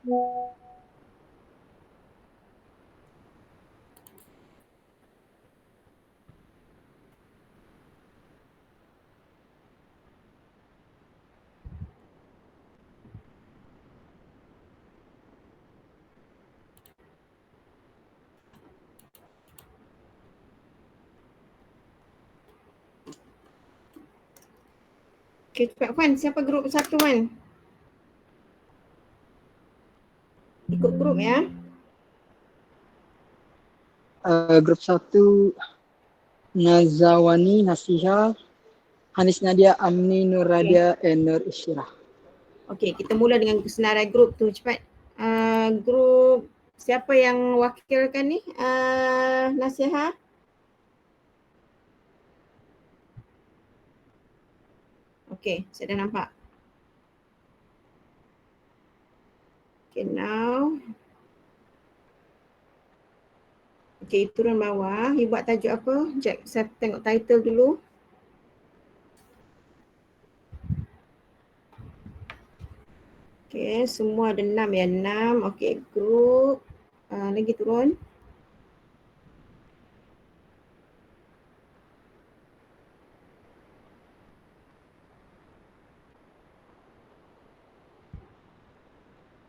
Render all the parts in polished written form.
Okay, cepat Wan. Siapa grup 1 Wan? Ikut grup ya. Grup 1 Nazawani Nasiha, Hanis Nadia, Amni, Nur Radia, and Nur Isyirah. Okay, kita mula dengan kesenarai grup tu cepat. Grup siapa yang wakilkan ni? Nasiha? Okay, saya dah nampak. Okay, now. Okay, turun bawah. You buat tajuk apa? Sekejap, saya tengok title dulu. Okay, semua ada 6 ya, 6. Okay, group. Lagi turun.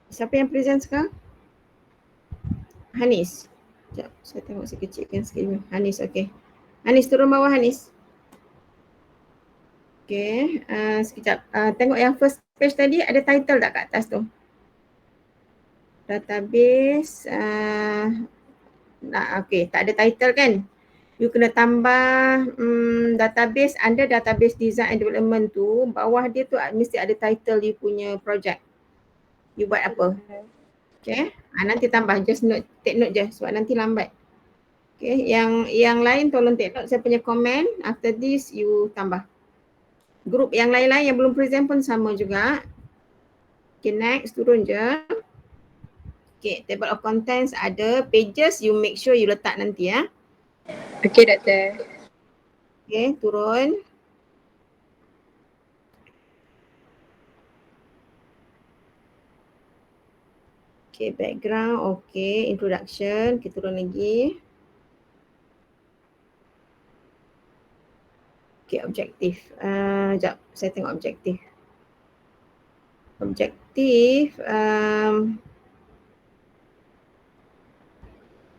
Siapa yang present sekarang? Hanis. Sekejap, saya tengok saya kecilkan sikit. Hanis, okay. Hanis, turun bawah Hanis. Okay, sekejap. Tengok yang first page tadi ada title tak kat atas tu? Database. Okay, tak ada title kan? You kena tambah database, under database design and development tu, bawah dia tu mesti ada title you punya project. You buat apa? Okay, nanti tambah, just note, take note je sebab nanti lambat. Okay, yang lain tolong take note saya punya komen. After this you tambah. Grup yang lain-lain yang belum present pun sama juga. Okay, next, turun je. Okay, table of contents ada, pages you make sure you letak nanti ya. Okay, Doktor. Okay, turun. Okay, background, okay, introduction, kita turun lagi. Okay, objektif. Sekejap, saya tengok objektif. Objektif,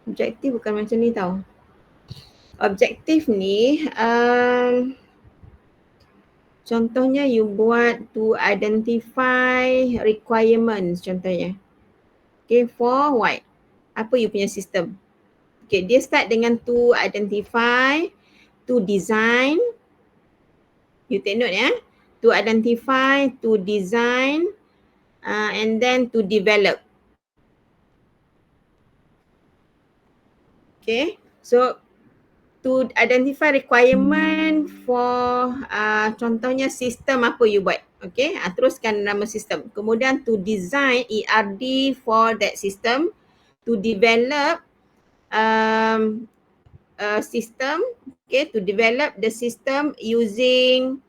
objektif bukan macam ni tau. Objektif ni, contohnya you buat to identify requirements contohnya. Okay, for what? Apa you punya sistem? Okay, dia start dengan to identify, to design. You take note ya. To identify, to design, and then to develop. Okay, so to identify requirement for contohnya sistem apa you buat. Okay, teruskan nama sistem. Kemudian to design ERD for that system. To develop system, okay, to develop the system using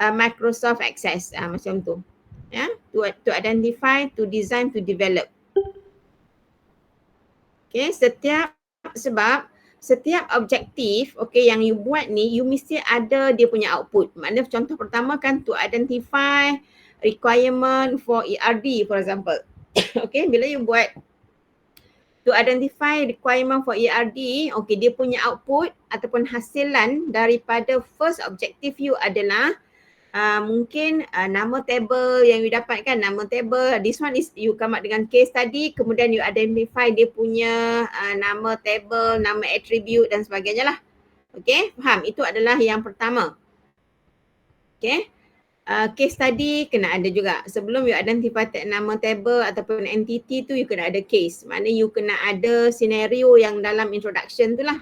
Microsoft Access, macam tu. Ya, to identify, to design, to develop. Okay, sebab setiap objektif, okay, yang you buat ni, you mesti ada dia punya output. Maknanya contoh pertama kan to identify requirement for ERD for example. Okay, bila you buat to identify requirement for ERD, okay, dia punya output ataupun hasilan daripada first objective you adalah mungkin nama table yang you dapatkan, nama table. This one is you come up dengan case tadi, kemudian you identify dia punya nama table, nama attribute dan sebagainya lah. Okay, faham? Itu adalah yang pertama. Okay. Case tadi kena ada juga. Sebelum you identify nama table ataupun entity tu, you kena ada case. Maknanya you kena ada scenario yang dalam introduction tu lah.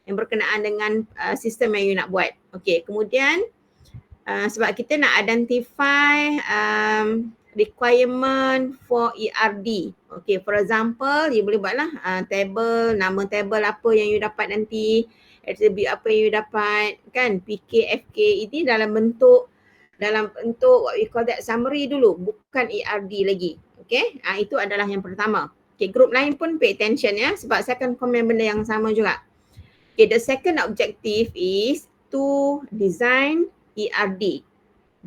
Yang berkenaan dengan sistem yang you nak buat. Okay, kemudian sebab kita nak identify requirement for ERD. Okay, for example, you boleh buatlah table, nama table apa yang you dapat nanti, attribute apa yang you dapat, kan, PK, FK, ini dalam bentuk what we call that summary dulu, bukan ERD lagi. Okay, itu adalah yang pertama. Okay, group lain pun pay attention ya sebab saya akan komen benda yang sama juga. Okay, the second objective is to design ERD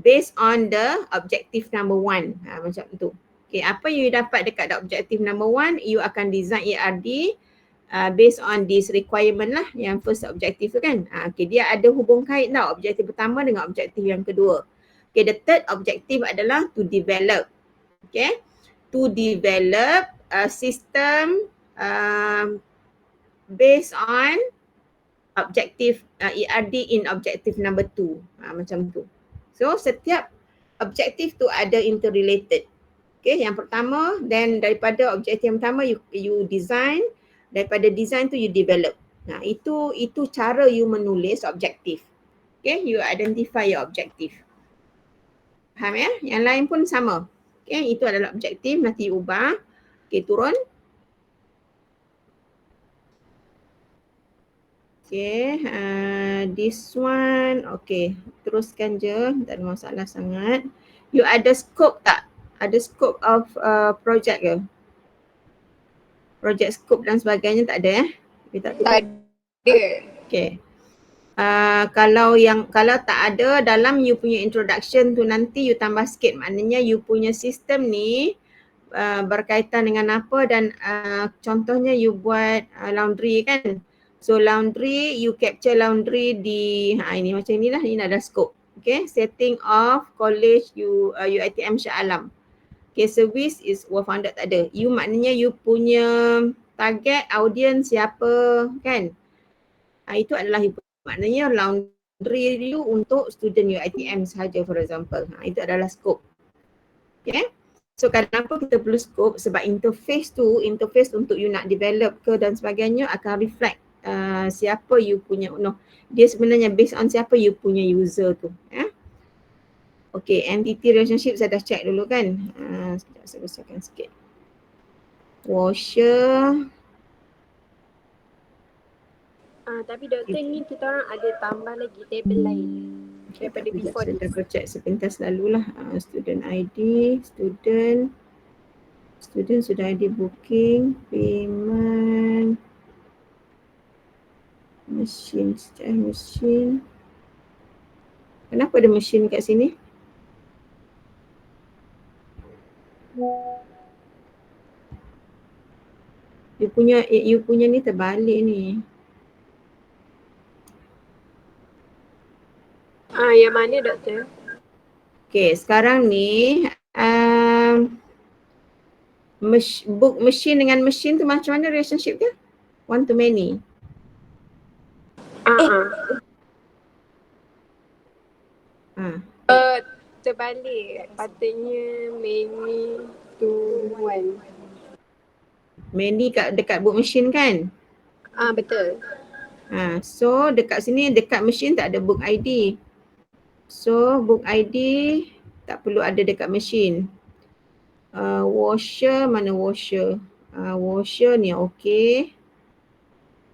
based on the objective number 1. Macam tu. Okay, apa you dapat dekat the objective number 1, you akan design ERD based on this requirement lah, yang first objective tu kan. Okay, dia ada hubung kait tau, objektif pertama dengan objektif yang kedua. Okay, the third objective adalah to develop. Okay, to develop a system based on objective ERD in objective number 2. Macam tu. So setiap objektif tu ada interrelated. Okay, yang pertama, then daripada objektif yang pertama you design, daripada design tu you develop. Itu cara you menulis objektif. Okay, you identify your objektif. Faham ya? Yang lain pun sama. Okay, itu adalah objektif, nanti you ubah. Okay, turun. Okay, this one, okay, teruskan je, tak ada masalah sangat. You ada scope tak? Ada scope of project ke? Project scope dan sebagainya tak ada You tak Tak ada. Okay. Kalau tak ada dalam you punya introduction tu nanti you tambah sikit, maknanya you punya sistem ni berkaitan dengan apa dan contohnya you buat laundry kan. So laundry, you capture laundry di ini macam inilah, ini ada scope. Okay, setting of college UiTM Shah Alam. Okay, service is well-founded, tak ada. You maknanya you punya target audience siapa kan. Itu adalah you, maknanya laundry you untuk student UiTM sahaja for example. Itu adalah scope. Okay. So kenapa kita perlu scope? Sebab interface untuk you nak develop ke dan sebagainya akan reflect siapa you punya, dia sebenarnya based on siapa you punya user tu. Okay, entity relationship saya dah check dulu kan. Sekejap saya besarkan sikit. Washer. Tapi doktor ni kita orang ada tambah lagi table lain daripada before Saya this. double check sepintas lalulah. Student ID, student sudah ID booking, payment, machine, machine. Kenapa ada machine kat sini? You punya ni terbalik ni. Yang mana doktor? Okay, sekarang ni book machine dengan machine tu macam mana relationship dia? One to many. Terbalik. Patutnya many to one. Many dekat book machine kan? Betul. So dekat sini, dekat machine tak ada book ID. So book ID tak perlu ada dekat machine. Washer, mana washer? Washer ni okey.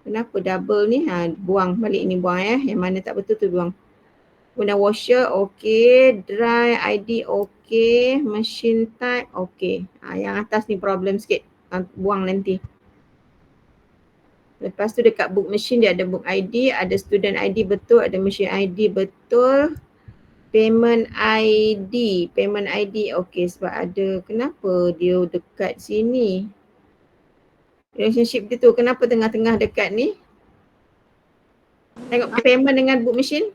Kenapa double ni? Buang balik ni, buang Yang mana tak betul tu buang. Guna washer okey, dry ID okey, machine type okey. Yang atas ni problem sikit. Buang nanti. Lepas tu dekat book machine dia ada book ID, ada student ID betul, ada machine ID betul. Payment ID okey sebab ada, kenapa dia dekat sini? Relationship dia tu kenapa tengah-tengah dekat ni? Tengok payment dengan book machine.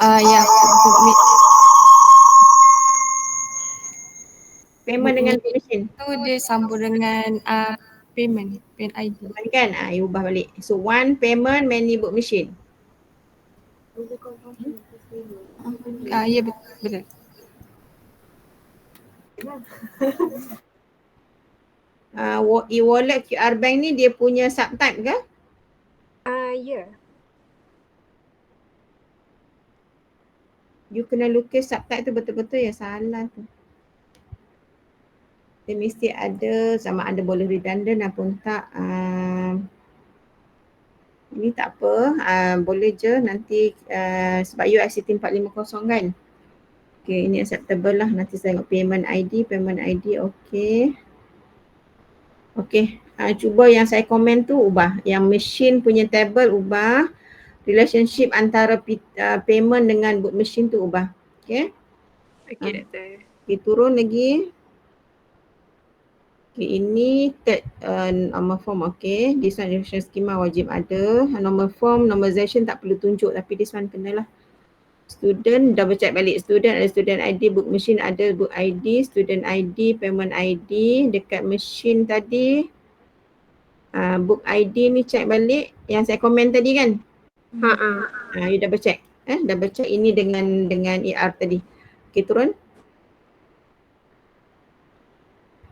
Ya. Payment dengan book machine. Tu dia sambung dengan payment ID. Kan? You ubah balik. So one payment, many book machine. Ya betul. E-wallet QR bank ni dia punya subtype ke? Ya. You kena lukis subtype tu betul-betul ya, salah tu. Dia mesti ada, sama ada boleh redundant ataupun tak. Ini tak apa, boleh je nanti sebab you ICT 450 kan. Okay, ini acceptable lah. Nanti saya tengok payment ID okay. Okay, cuba yang saya komen tu ubah. Yang machine punya table ubah. Relationship antara payment dengan book machine tu ubah. Okay. Okay, doktor. Okay, turun lagi. Okay, ini third normal form, okay. This one information schema wajib ada. Normal form, normalization tak perlu tunjuk tapi this one kenalah. Student, double check balik. Student ada student ID, book machine ada book ID, student ID, payment ID. Dekat machine tadi, book ID ni check balik yang saya komen tadi kan. You double check. Double check ini dengan ER tadi. Okay, turun.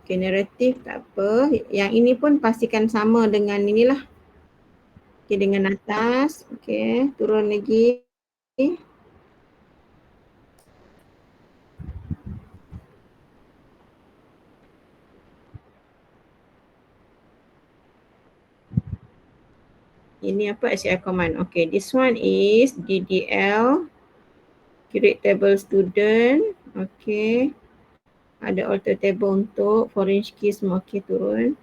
Okay, narrative tak apa. Yang ini pun pastikan sama dengan inilah. Okay, dengan atas. Okay, turun lagi. Ini apa? SQL command. Okay, this one is DDL. Create table student. Okay. Ada alter table untuk foreign key semua. Okay, turun.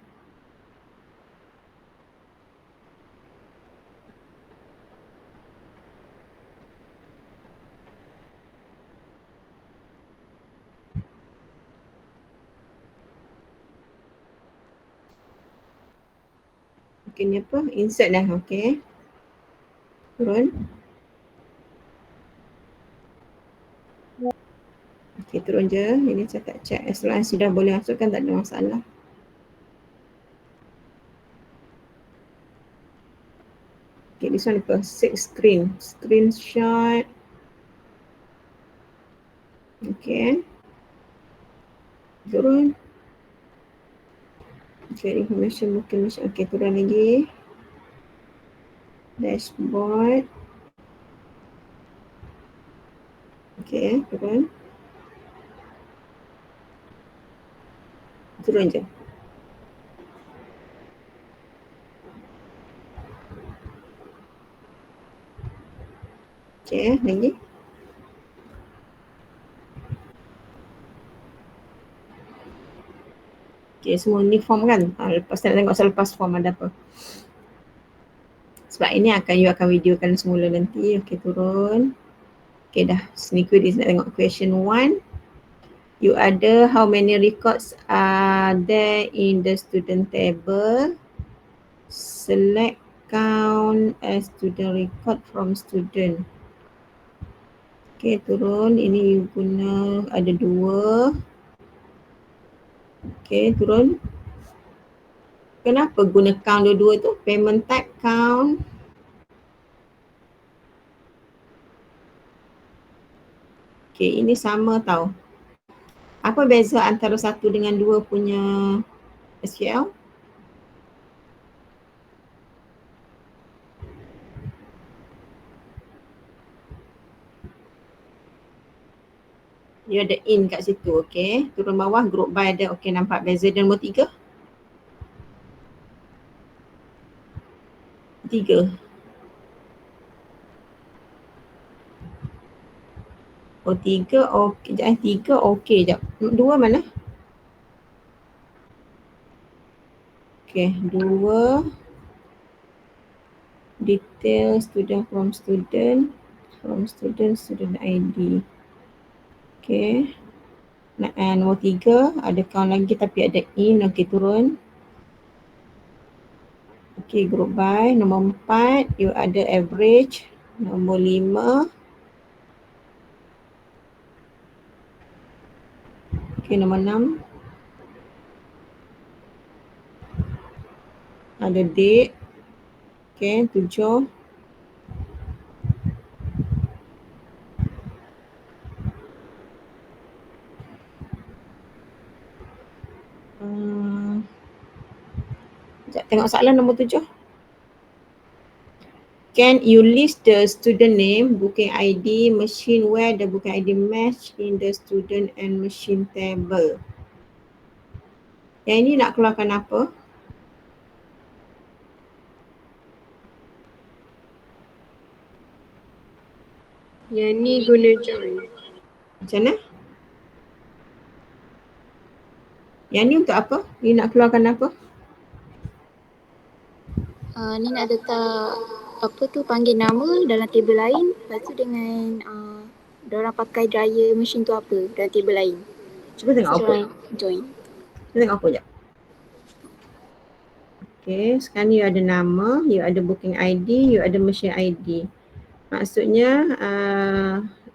Okay, ni apa? Insert dah. Okay. Turun. Okay, turun je. Ini saya tak check. As long as sudah boleh masukkan tak ada masalah. Okay, this one apa? 6 screen. Screenshot. Okay. Turun. Share information mungkin. Okay, turun lagi. Dashboard. Okay, turun. Turun je. Okay, lagi. Okay, semua ni form kan? Lepas nak tengok selepas form ada apa. Sebab ini you akan videokan semula nanti. Okay, turun. Okay, dah. Sneak query nak tengok question 1. You ada how many records are there in the student table. Select count as student record from student. Okay, turun. Ini you guna ada 2. Okay, turun. Kenapa guna count dua-dua tu? Payment type count. Okay, ini sama tau. Apa beza antara 1 dengan 2 punya SQL? You ada in kat situ, okay. Turun bawah, group by ada, okay, nampak beza dan nombor 3? 3. Oh, 3 okay. Sekejap, 3 okay sekejap. 2 mana? Okay, 2. Detail student from student. From student, student ID. Okay. Nombor 3 ada count lagi tapi ada in. Okay, turun. Okay, group by. Nombor 4 you ada average. Nombor 5. Okay, nombor 6 ada date. Okay, 7. Sekejap, tengok soalan nombor 7. Can you list the student name, booking ID, machine where the booking ID match in the student and machine table? Yang ini nak keluarkan apa? Yang ni guna join. Macam mana? Yang ni untuk apa? Ni nak keluarkan apa? Ni nak letak apa tu panggil nama dalam table lain. Lepas tu dengan diorang pakai dryer machine tu apa dalam table lain. Cuba tengok output. Join. Kita tengok output sekejap. Okay, sekarang ni you ada nama, you ada booking ID, you ada machine ID. Maksudnya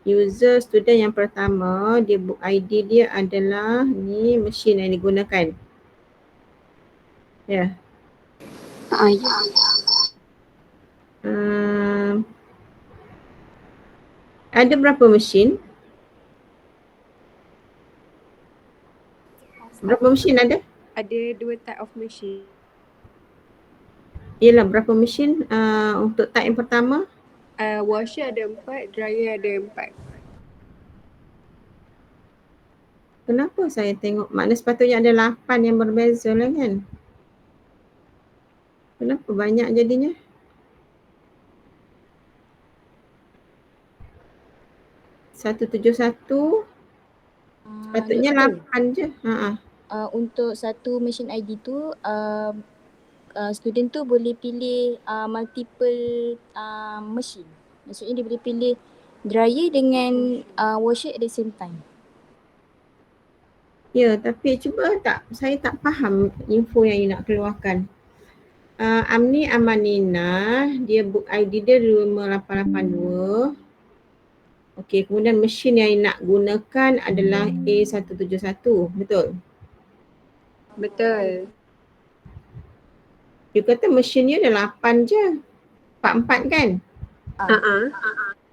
user student yang pertama, dia book ID dia adalah ni machine yang digunakan. Ya. Ya. Ada berapa mesin? Berapa mesin ada? Ada 2 type of machine. Yelah, berapa mesin untuk type yang pertama? Washer ada 4, dryer ada 4. Kenapa saya tengok? Makna sepatutnya ada 8 yang berbeza lah kan? Kenapa banyak jadinya? Satu tujuh satu. Sepatutnya 8 je. Untuk satu machine ID tu student tu boleh pilih multiple machine. Maksudnya dia boleh pilih dryer dengan washer at the same time. Ya, tapi cuba saya tak faham info yang you nak keluarkan. Amni Amanina, dia book ID dia 5882. Okey, kemudian mesin yang you nak gunakan adalah A171, betul? Betul. You kata mesin you ada 8 je. 4 kan?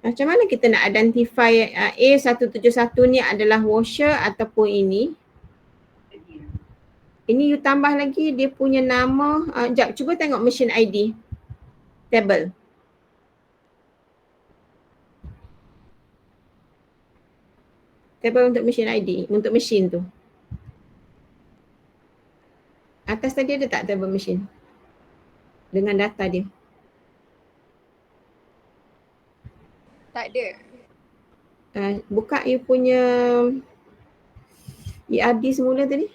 Macam mana kita nak identify A171 ni adalah washer ataupun ini? Ini you tambah lagi dia punya nama. Sekejap, cuba tengok machine ID. Table. Table untuk machine ID, untuk mesin tu. Atas tadi ada tak table machine? Dengan data dia. Tak ada. Buka you punya ERD semula tadi.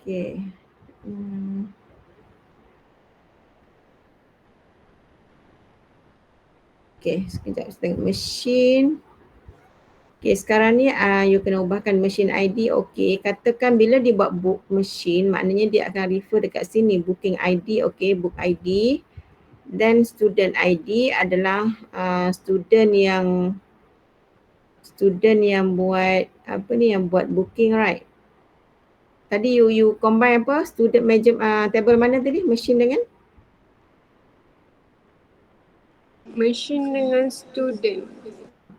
Okay. Okay, sekejap saya tengok mesin. Okay, sekarang ni you kena ubahkan mesin ID. Okay, katakan bila dia buat book mesin, maknanya dia akan refer dekat sini booking ID. Okay, book ID. Then student ID adalah student yang buat apa ni, yang buat booking, right? Tadi you combine apa? Student table mana tadi? Mesin dengan? Mesin dengan student.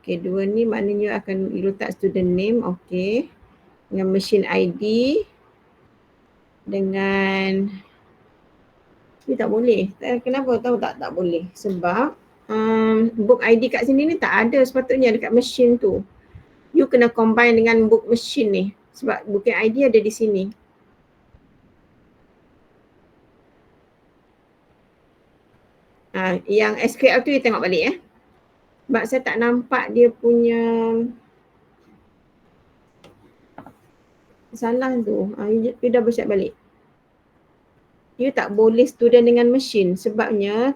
Okay, dua ni maknanya akan you letak student name. Okay. Dengan mesin ID. Dengan ni tak boleh. Kenapa tahu tak boleh? Sebab book ID kat sini ni tak ada sepatutnya dekat mesin tu. You kena combine dengan book mesin ni. Sebab booking ID ada di sini. Yang SQL tu you tengok balik Sebab saya tak nampak dia punya salah tu. You dah check balik. You tak boleh student dengan mesin sebabnya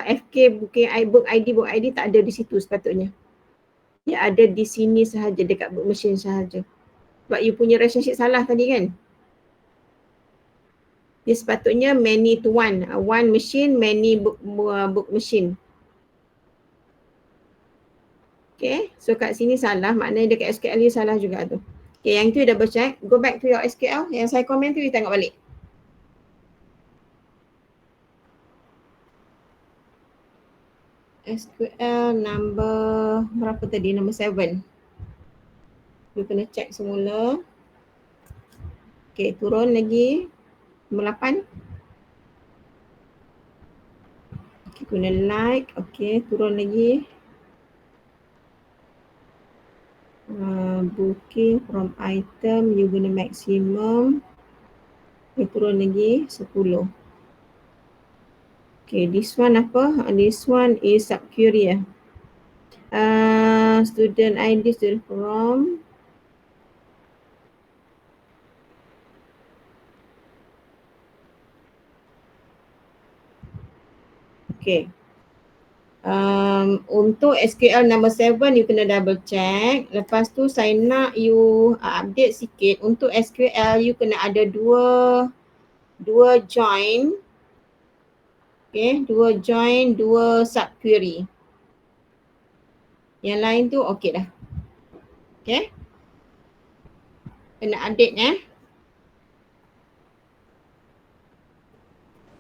FK book ID tak ada di situ sepatutnya. Dia ada di sini sahaja, dekat book mesin sahaja. Sebab you punya relationship salah tadi kan. Dia sepatutnya many to one. One machine, many book machine. Okay, so kat sini salah, maknanya dekat SQL you salah juga tu. Okay, yang tu you double check. Go back to your SQL. Yang saya komen tu you tengok balik. SQL number berapa tadi? Number 7. You kena check semula. Okay, turun lagi. Nombor 8. Okay, guna like. Okay, turun lagi. Booking from item you guna maximum. Okay, turun lagi 10. Okay, this one apa? This one is sub-query student ID, student from. Okay. Untuk SQL number 7 you kena double check. Lepas tu saya nak you update sikit. Untuk SQL you kena ada dua join. Okay, dua join, dua subquery. Yang lain tu okay dah. Okay. Kena update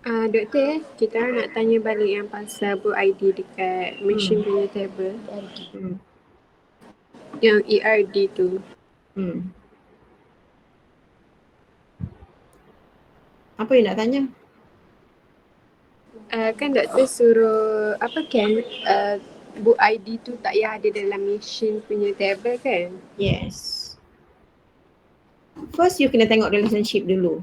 Doktor, kita nak tanya balik yang pasal book ID dekat machine punya table. Yang ERD tu. Apa you nak tanya? Kan doktor suruh book ID tu tak payah ada dalam machine punya table kan? Yes. First you kena tengok relationship dulu.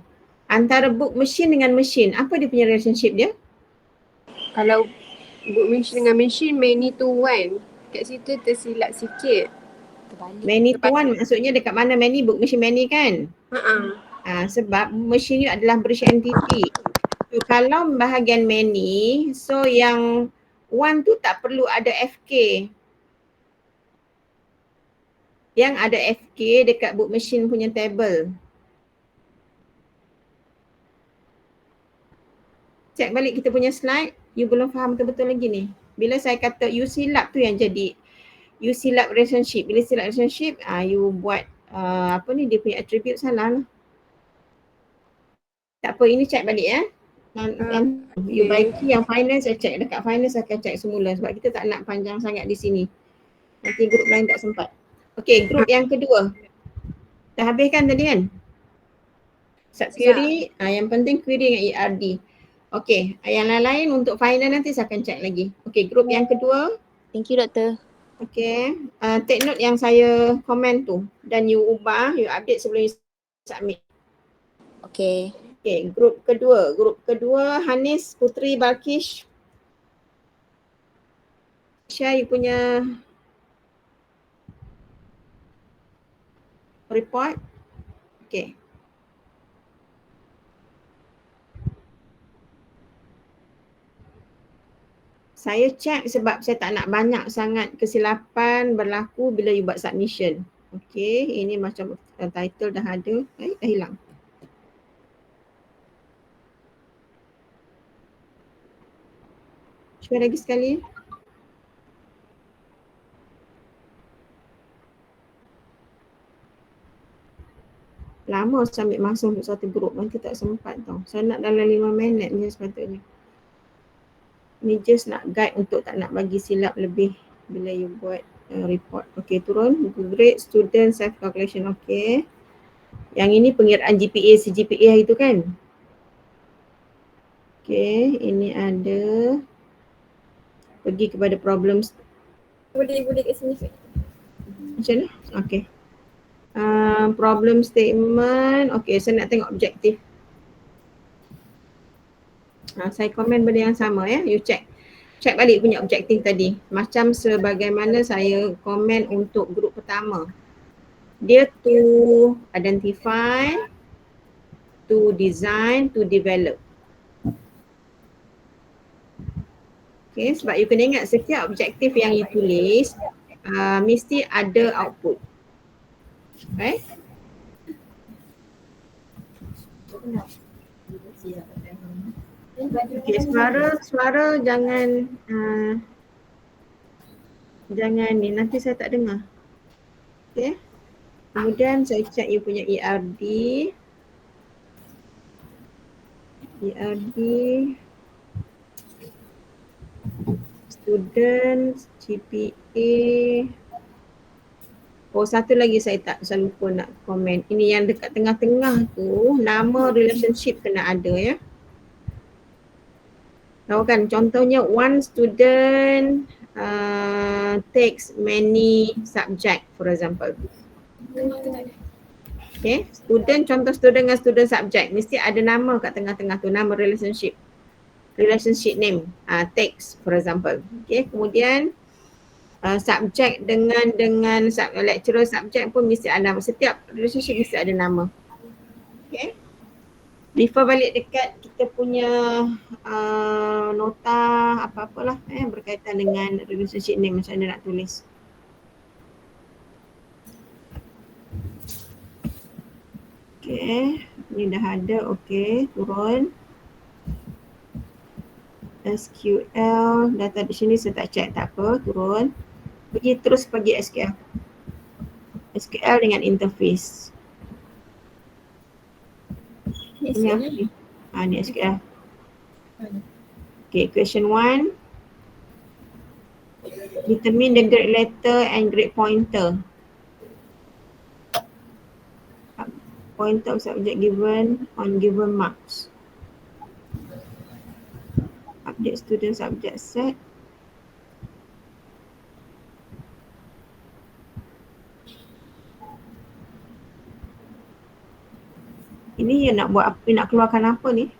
Antara book machine dengan machine, apa dia punya relationship dia? Kalau book machine dengan machine many to one, kat situ tersilap sikit. Many to one maksudnya dekat mana many? Book machine many kan? Sebab machine you adalah berisi entity. So, kalau bahagian many, so yang one tu tak perlu ada FK. Yang ada FK dekat book machine punya table. Cek balik kita punya slide, you belum faham betul-betul lagi ni. Bila saya kata you silap tu yang jadi, you silap relationship. Bila silap relationship, you buat dia punya attribute salah lah. Tak apa, ini cek balik you baiki yang finance, saya cek dekat finance, saya akan cek semula sebab kita tak nak panjang sangat di sini. Nanti grup lain tak sempat. Okay, grup yang kedua. Dah habis kan tadi kan? Subquery, yang penting query dengan ERD. Okay, yang lain-lain untuk final nanti saya akan check lagi. Okay, grup yang kedua. Thank you doktor. Okay, take note yang saya komen tu dan you ubah, you update sebelum you submit. Okay. Okay, grup kedua. Grup kedua, Hanis, Putri, Balkish. Share you punya report. Okay. Saya check sebab saya tak nak banyak sangat kesilapan berlaku bila you buat submission. Okay, ini macam title dah ada. Dah hilang. Cuba lagi sekali. Lama saya ambil masa untuk satu grup, nanti tak sempat tau. Saya nak dalam 5 minit ni sepatutnya. Ni just nak guide untuk tak nak bagi silap lebih bila you buat report. Okay, turun. Grade, student, self calculation. Okay. Yang ini pengiraan GPA, CGPA itu kan? Okay, ini ada pergi kepada problems. Boleh kat sini. Macam mana? Okay. Problem statement. Okay, saya nak tengok objektif. Saya komen benda yang sama you check balik punya objektif tadi macam sebagaimana saya komen untuk grup pertama. Dia to identify, to design, to develop. Okay, sebab you kena ingat setiap objektif yang you tulis mesti ada output. Okay. Okay, suara jangan ni, nanti saya tak dengar. Okay. Kemudian saya check you punya ERD. Student, GPA. Oh, satu lagi saya lupa nak komen. Ini yang dekat tengah-tengah tu, nama relationship kena ada ya. Tahu kan contohnya one student takes many subject for example. Okay, student, contoh student dengan student subject mesti ada nama kat tengah-tengah tu, nama relationship name, takes for example. Okay, kemudian subject dengan lecturer subject pun mesti ada nama, setiap relationship mesti ada nama. Okay, refer balik dekat kita punya nota apa-apalah berkaitan dengan relationship name macam mana nak tulis. Okay, ni dah ada. Okay, turun. SQL, data di sini saya tak check, tak apa, turun. Pergi terus pergi SQL. SQL dengan interface. Ini apa ni? Ni SQL. Okay, question 1. Determine the grade letter and grade pointer. Pointer of subject given on given marks. Update student subject set. Ini yang nak buat apa, nak keluarkan apa ni?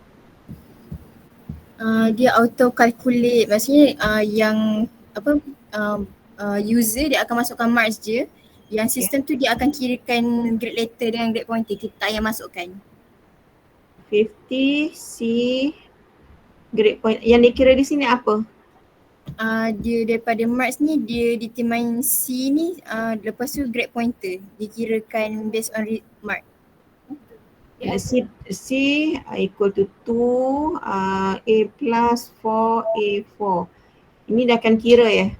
Dia auto calculate, maksudnya yang apa user dia akan masukkan marks je, yang sistem tu dia akan kirakan grade letter dengan grade pointer, kita tak payah masukkan. 50 C grade point, yang dikira di sini apa? Dia daripada marks ni dia determine C ni, lepas tu grade pointer dikirakan based on mark. C equal to 2, A plus 4, A4. Ini dah akan kira ya?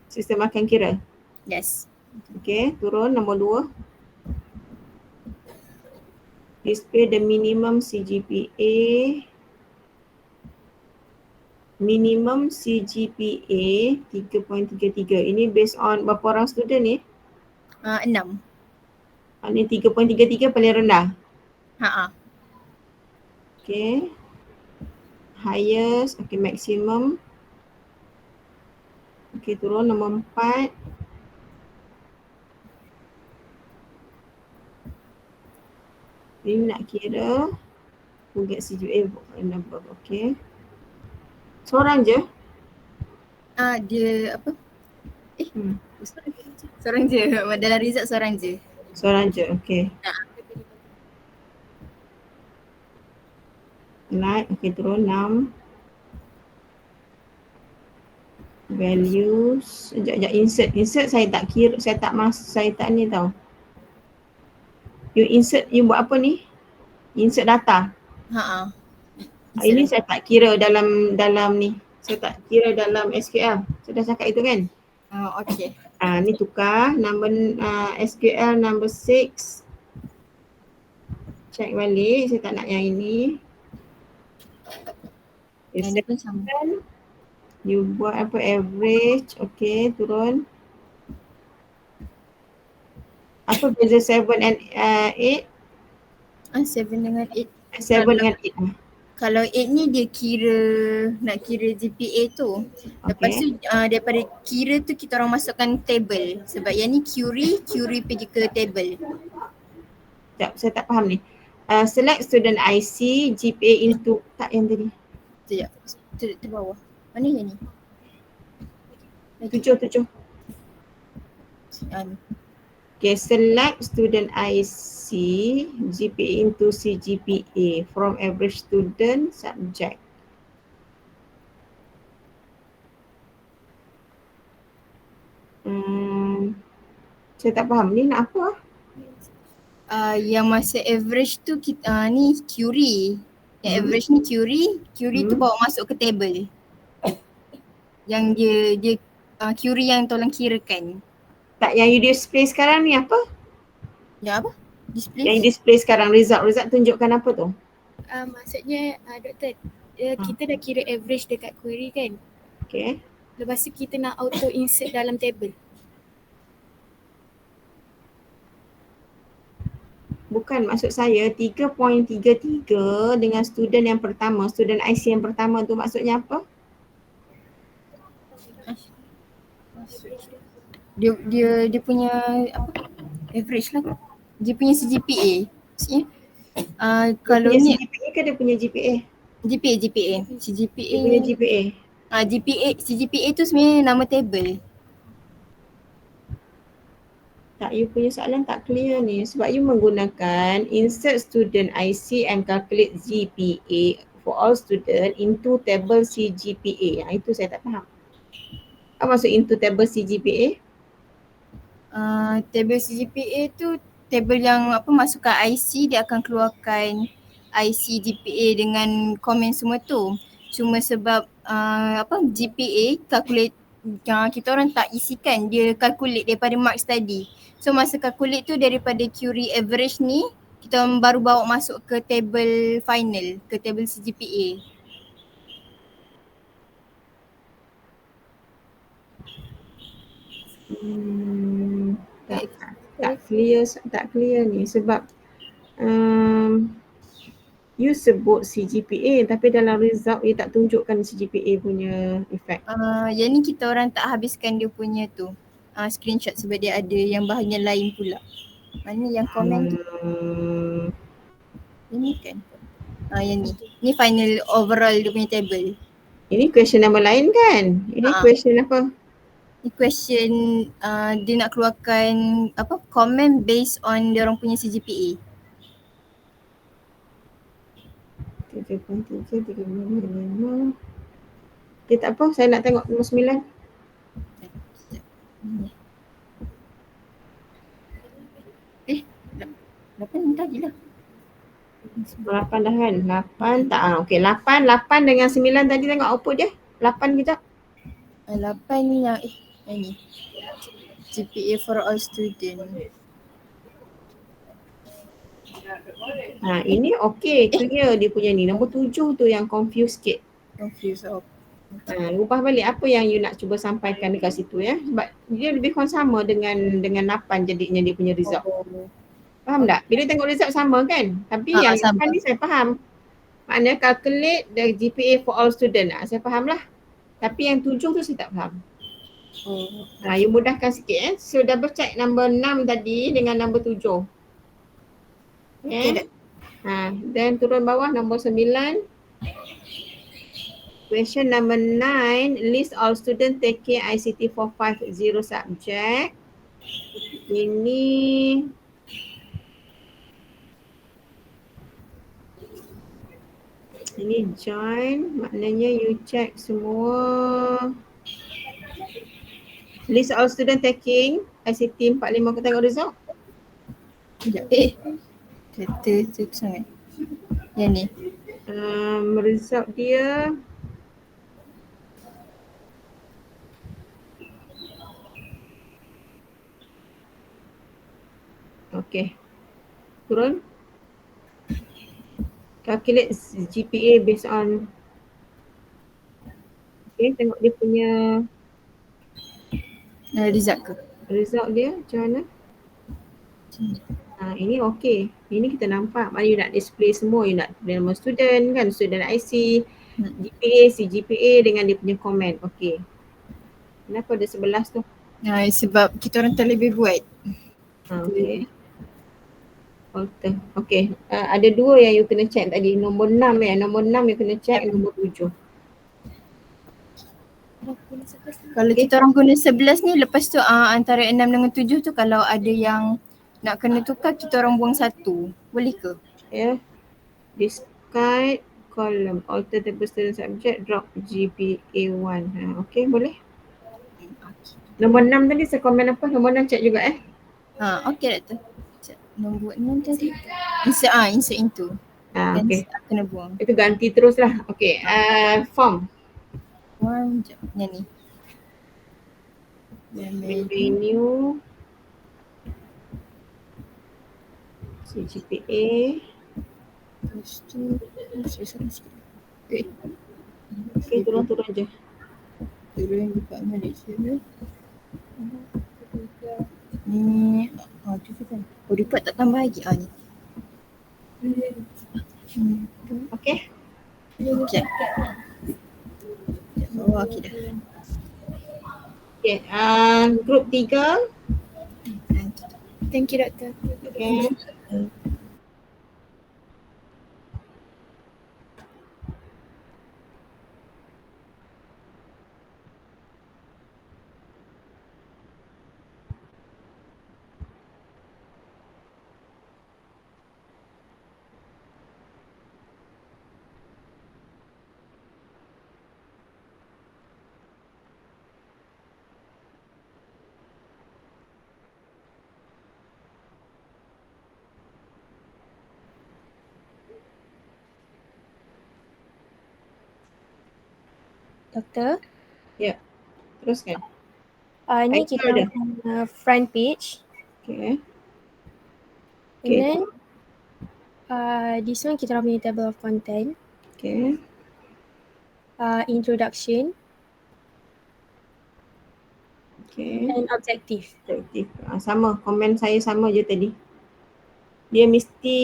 Sistem akan kira? Yes. Okay, turun nombor 2. Display the minimum CGPA. Minimum CGPA 3.33. Ini based on berapa orang student ni? 6. Ini 3.33 paling rendah? Okay. Highest, okay, maximum. Okay, turun nombor 4. Ini nak kira who get CGPA and above, okay. Seorang je? Dia apa? Seorang je. Dalam result seorang je. Seorang je, okay. Naik, okay, turun 6. Values, sekejap, insert saya tak kira, saya tak ni tau. You insert, you buat apa ni? Insert data. Ini saya tak kira dalam ni. Saya tak kira dalam SQL. Saya dah cakap itu kan? Okay. Ni tukar number SQL number 6. Check balik, saya tak nak yang ini. Yang dia pun sama. You buat apa, average, okay, turun. Apa beza 7 and 8? 7 dengan 8. 7 dengan 8. Kalau 8 ni dia nak kira GPA tu. Lepas tu daripada kira tu kita orang masukkan table. Sebab yang ni query pergi ke table. Sekejap, saya tak faham ni. Select student IC, GPA into, tak yang tadi. Tu bawah. Mana yang ni? 7. Okay, select student IC, GPA into CGPA from average student subject. Saya tak faham ni nak apa? Yang masa average tu kita ni query. Yang average ni query tu bawa masuk ke table. Yang dia query yang tolong kirakan. Tak, yang you display sekarang ni apa? Yang apa? Display? Yang you display sekarang, result tunjukkan apa tu? Maksudnya doktor, kita dah kira average dekat query kan. Okay. Lepas tu kita nak auto insert dalam table. Bukan, maksud saya 3.33 dengan student yang pertama, student IC yang pertama tu maksudnya apa? Dia punya apa? Average lah. Dia punya CGPA. Maksudnya Dia kalau punya ni CGPA ke dia punya GPA? GPA. Dia punya GPA. CGPA tu sebenarnya nama table. Tak, you punya soalan tak clear ni sebab you menggunakan insert student IC and calculate GPA for all student into table CGPA. Itu saya tak faham. Apa maksud into table CGPA? Table CGPA tu table yang apa masukkan IC, dia akan keluarkan IC GPA dengan komen semua tu. Cuma sebab GPA calculate kita orang tak isikan, dia calculate daripada marks tadi. So masa calculate tu daripada QRI average ni kita orang baru bawa masuk ke table final, ke table CGPA. Tak clear ni sebab you sebut CGPA tapi dalam result you tak tunjukkan CGPA punya effect. Yang ni kita orang tak habiskan dia punya tu screenshot sebab dia ada yang bahagian lain pula. Mana yang komen tu? Yang ni kan? Yang ni. Ni final overall dia punya table. Ini question nama lain kan? Ini question apa? Ni question dia nak keluarkan apa comment based on dia orang punya CGPA. 3.3, 3.5. Okay, tak apa, saya nak tengok nombor 9. Lapan tadi lah. 8 dah kan? 8 tak, okey 8 dengan 9 tadi tengok output dia. 8 kejap. 8 ni yang ni. GPA for all student. Ini okey, clear dia punya ni. Nombor 7 tu yang confuse sikit. Ubah balik apa yang you nak cuba sampaikan dekat situ ya. Sebab dia lebih kurang sama dengan 8 jadinya dia punya result. Faham tak? Bila tengok result sama kan? Tapi yang 8 ni saya faham. Maknanya calculate the GPA for all student. Saya faham lah. Tapi yang 7 tu saya tak faham. You mudahkan sikit So double check number 6 tadi dengan number 7. Okay. Then turun bawah nombor 9. Question number 9. List all student taking ICT 450 subject. Ini join, maknanya you check semua. List all student taking ICT 45, aku tengok result. Sekejap. Kereta sangat. Yang ni. Result dia okay. Turun. Calculate GPA based on tengok dia punya result ke? Result dia macam mana? Ini okey. Ini kita nampak. Mana you nak display semua. You nak nama student kan, student IC, GPA, CGPA dengan dia punya comment. Okey. Kenapa ada 11 tu? Sebab kita orang tak lebih buat. Okey. Alter. Okey. Ada 2 yang you kena check tadi. Nombor 6 ya. Nombor 6 you kena check, nombor 7. Kalau kita orang guna 11 ni, lepas tu antara 6 dengan 7 tu kalau ada yang nak kena tukar, kita orang buang 1. Boleh ke? Discard column, alter table student subject, drop GPA 1. Okey, boleh. Nombor 6 tadi saya komen apa? Nombor 6 check juga Okey Doktor. Nombor 6 tadi. Insert into. Okey. Kena buang. Itu ganti terus lah. Okey. Form. Yang ni. Revenue. CGPA. Terus tu. Okey, turun-turun je. Turun dekat Malaysia ni. Ni. Tu kan. Report tak tambah lagi. Ni. Okey. Okey. Okey dah. Okey, Okay, group 3. Thank you, Doktor. Okay. Doktor, Teruskan. ni Title kita dah. punya front page. Okay. And then this one kita punya table of content, Okay. introduction Okay. and objective. Objektif. Sama, komen saya sama je tadi. Dia mesti,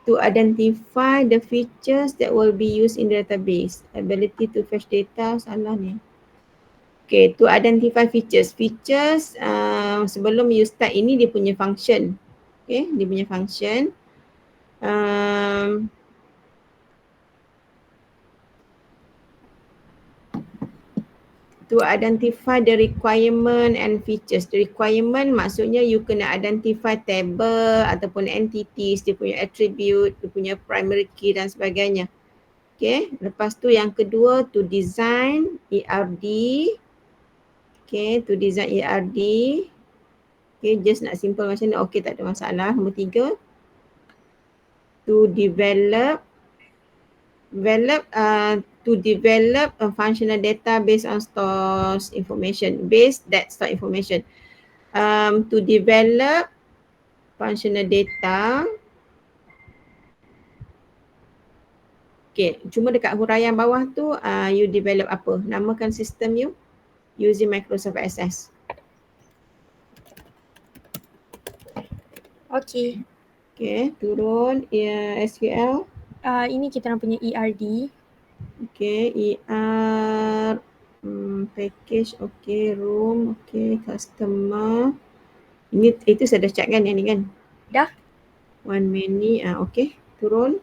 to identify the features that will be used in the database. Ability to fetch data, salah ni. Okay, to identify features. Features, sebelum you start ini dia punya function. Okay, dia punya function. To identify the requirement and features. The requirement maksudnya you kena identify table ataupun entities, dia punya attribute, dia punya primary key dan sebagainya. Okay, lepas tu yang kedua to design ERD. Okay, to design ERD. Okay, just nak simple macam ni. Okay, tak ada masalah. Nombor 3. To develop a functional data based on stores information. To develop functional data. Okay, cuma dekat huraian bawah tu you develop apa? Namakan sistem you using Microsoft Access. Okay. Okay, turun SQL. Ini kita punya ERD. Okay, package, okay, room, okay, customer. Itu saya dah check kan yang ni kan? Dah. One many, okay, turun.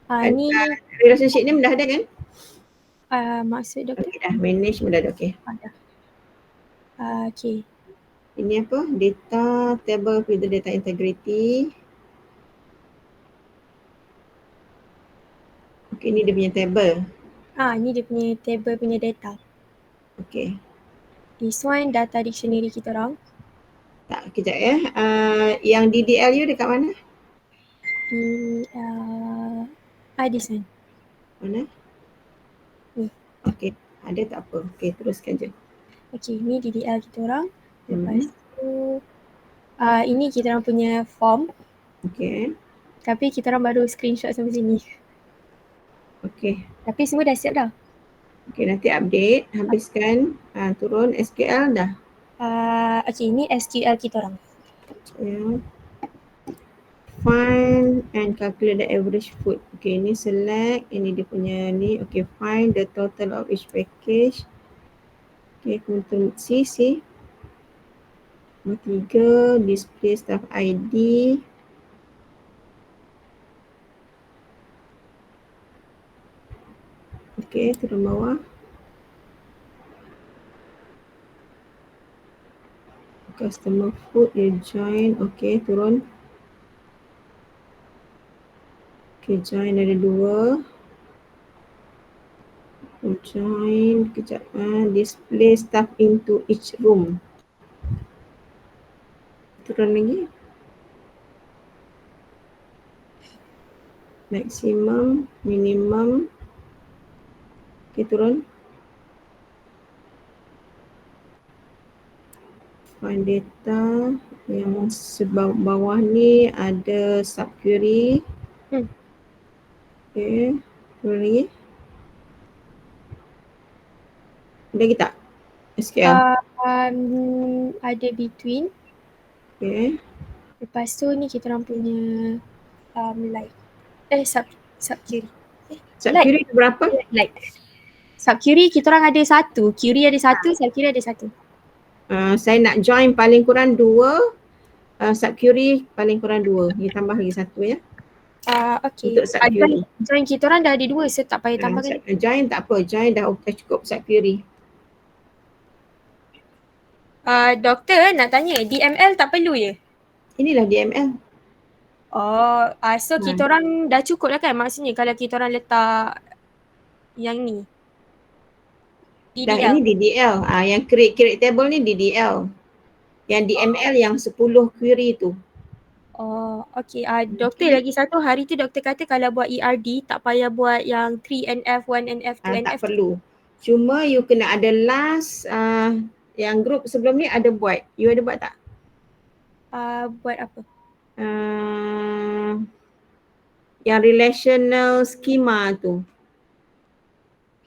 Ni Relationship ni dah ada kan? maksud doktor? Okay, dah manage dah ada, okay. Dah. Okay. Ini apa? Data table with the data integrity. Okay, ni dia punya table. Ni dia punya table punya data. Okay. This one data dictionary kita orang. Tak, kejap ya. Yang DDL you dekat mana? This one. Mana? Ni. Okay, ada tak apa. Okay, teruskan je. Okay, ni DDL kita orang. Lepas tu ini kita orang punya form. Okay. Tapi kita orang baru screenshot sampai sini. Okay. Tapi semua dah siap dah. Okay, nanti update. Habiskan. Turun SQL dah. Okay, ni SQL kita orang. Yeah. Find and calculate the average food. Okay, ni select. Ini dia punya ni. Okay, find the total of each package. Okay, kemudian C. Nombor 3, display staff ID. Okay, turun bawah. Customer food, you join. Okay, turun. Okay, join ada 2. Join, kejap. Display staff into each room. Turun lagi. Maximum, minimum. Okay, turun. Find data. Yang bawah ni ada subquery. Okay, turun lagi. Ada lagi tak? SQL. Ada between. Okay. Lepas tu ni kita orang punya subquery. Subquery berapa? Like. Sub-query kita orang ada satu. Query ada satu, sub-query ada satu. Saya nak join paling kurang 2, sub-query paling kurang 2. Ni tambah lagi 1 ya. Okay. Untuk sub-query. Join kita orang dah ada 2, so tak payah tambahkan. Join tak apa, join dah cukup sub-query. Doktor nak tanya, DML tak perlu je? Inilah DML. So kita orang dah cukup lah kan, maksudnya kalau kita orang letak yang ni. Dan DDL. ini DDL. Yang create table ni DDL. Yang DML yang 10 query tu. Okay. Doktor lagi satu, hari tu doktor kata kalau buat ERD tak payah buat yang 3NF, 1NF, 2NF. Tak perlu. Cuma you kena ada last yang group sebelum ni ada buat. You ada buat tak? Buat apa? Yang relational schema tu.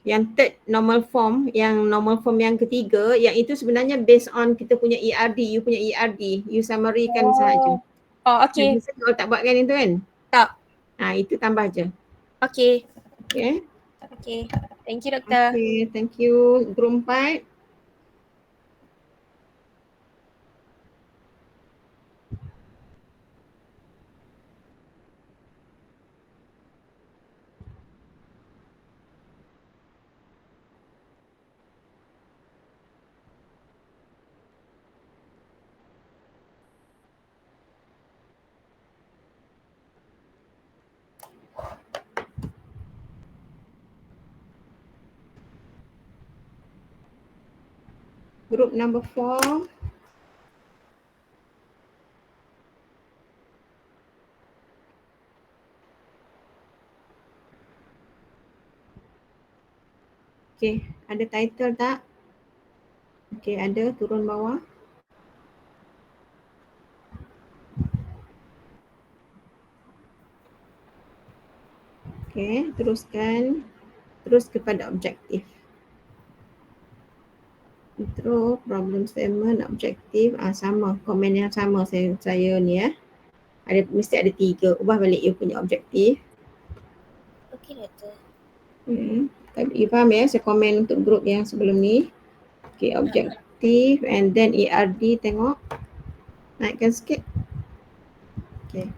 Yang third normal form, yang normal form yang ketiga, yang itu sebenarnya based on kita punya ERD, you punya ERD, you summary-kan sahaja. Okay. Biasa kalau tak buat kan itu kan? Tak. Itu tambah je. Okay. Okay. Okay. Thank you doktor. Okay, thank you. Group 4. Group number 4. Okay, ada title tak? Okay, ada, turun bawah. Okay, teruskan. Terus kepada objektif. Intro, problem statement, objektif, sama, komen yang sama saya ni ya. Mesti ada 3, ubah balik you punya objektif. Okey doktor. You faham ya, saya komen untuk group yang sebelum ni. Okay, objektif and then ERD tengok. Naikkan sikit. Okay.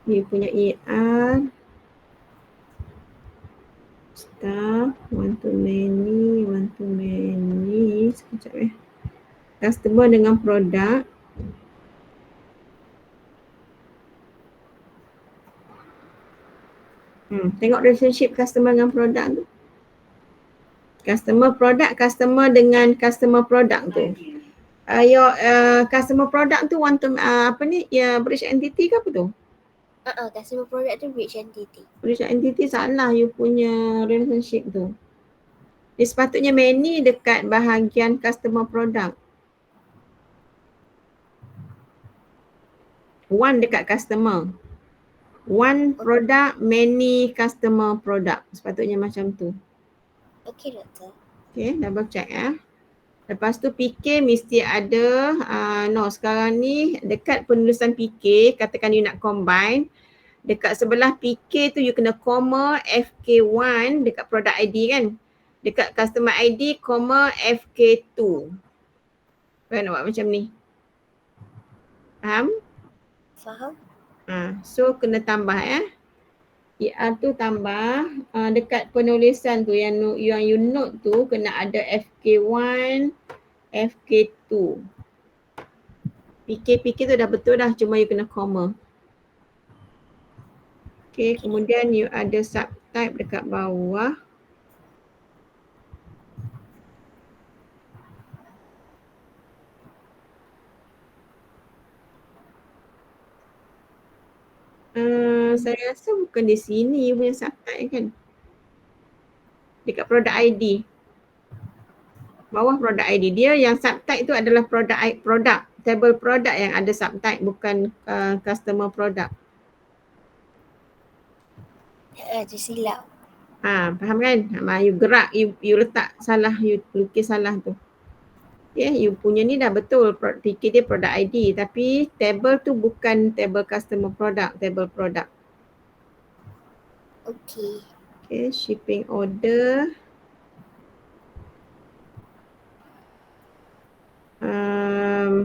You punya ER. Staff, one to many. Sekejap Customer dengan produk. Tengok relationship customer dengan produk tu. Customer product, customer dengan customer product tu. Your customer product tu one to bridge entity ke apa tu? Customer product tu bridge entity. Bridge entity salah you punya relationship tu. Dia sepatutnya many dekat bahagian customer product. One dekat customer. One product, many customer product. Sepatutnya macam tu. Okey doktor. Okay, double check Lepas tu PK mesti ada, sekarang ni dekat penulisan PK, katakan you nak combine, dekat sebelah PK tu you kena comma FK1 dekat product ID kan. Dekat customer ID, comma FK2. Kau nak buat macam ni. Faham? Faham? So kena tambah ER tu tambah dekat penulisan tu yang you note tu kena ada FK1, FK2. PK tu dah betul dah, cuma you kena comma. Okay, kemudian you ada subtype dekat bawah. Saya rasa bukan di sini you punya subtype kan. Dekat product ID. Bawah product ID. Dia yang subtype tu adalah product. Table product yang ada subtype, bukan customer product. Tersilap. Faham kan? You gerak, you letak salah, you lukis salah tu. Okay, you punya ni dah betul, fikir dia product ID, tapi table tu bukan table customer product, table product. Okey. Okay, shipping order.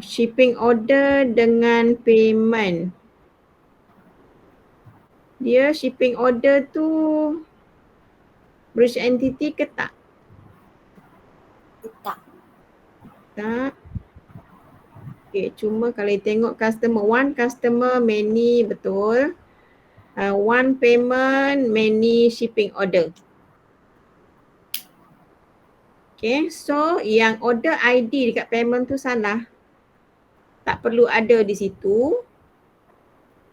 shipping order dengan payment. Dia shipping order tu bridge entity ke tak? Tak. Tak. Okay, cuma kalau tengok customer, one customer many betul. One payment many shipping order. Okay, so yang order ID dekat payment tu salah. Tak perlu ada di situ.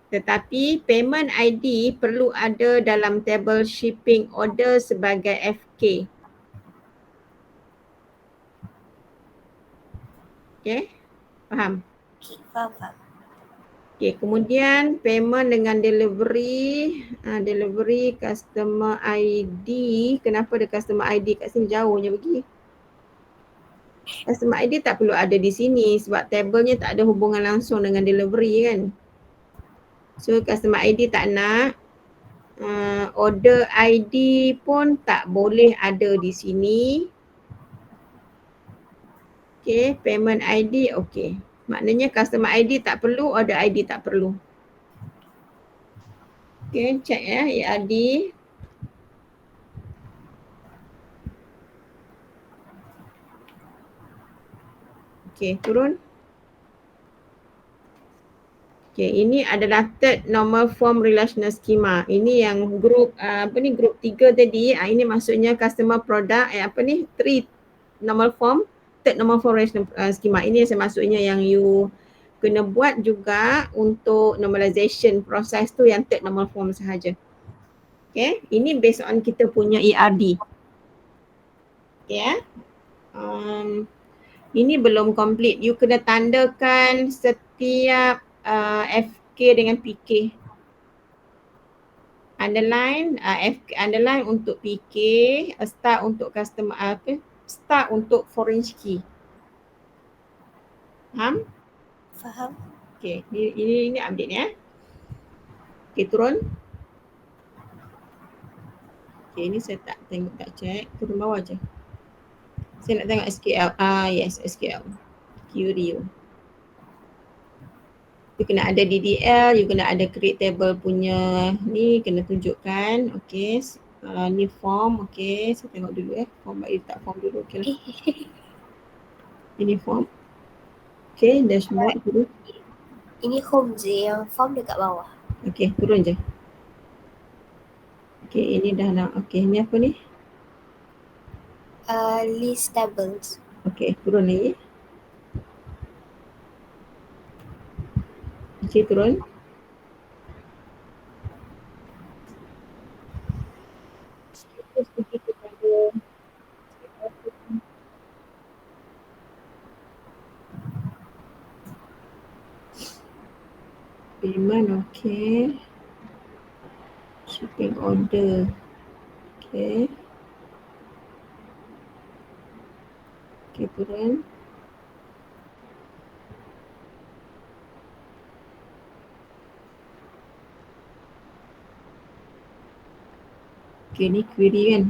Tetapi payment ID perlu ada dalam table shipping order sebagai FK. Okay, faham? Okay, faham. Okay, kemudian payment dengan delivery. Delivery customer ID. Kenapa ada customer ID kat sini? Jauhnya pergi. Customer ID tak perlu ada di sini sebab tabelnya tak ada hubungan langsung dengan delivery kan. So customer ID tak nak. Order ID pun tak boleh ada di sini. Okay, payment ID okay. Maknanya customer ID tak perlu, order ID tak perlu. Okay, check ya ERD. Okay, turun. Okay, ini adalah third normal form relational schema. Ini yang group group 3 tadi. Ini maksudnya customer product three normal form, third normal form relational schema. Ini yang maksudnya yang you kena buat juga untuk normalization proses tu yang third normal form sahaja. Okay, ini based on kita punya ERD. Okay ya. Ini belum complete. You kena tandakan setiap FK dengan PK. Underline underline untuk PK, star untuk customer star untuk foreign key. Faham? Faham. Okay, ini update ya. Okay, turun. Okay, ini saya tak tengok, tak check. Turun bawah je. Saya nak tengok SQL. Yes, SQL. Query. You kena ada DDL, you kena ada create table punya ni, kena tunjukkan. Okay, ni form. Okay, saya tengok dulu form, tak form dulu. Okay lah. Ini form. Okay, dashboard dulu. Ini home je, yang form dekat bawah. Okay, turun je. Okay, ini dah nak. Okay, ni apa ni? List tables. Okay, turun lagi. Okay, turun. Terus pergi kepada payment. Okay. Shipping order. Okay. Okay, turun. Okay, ni query kan.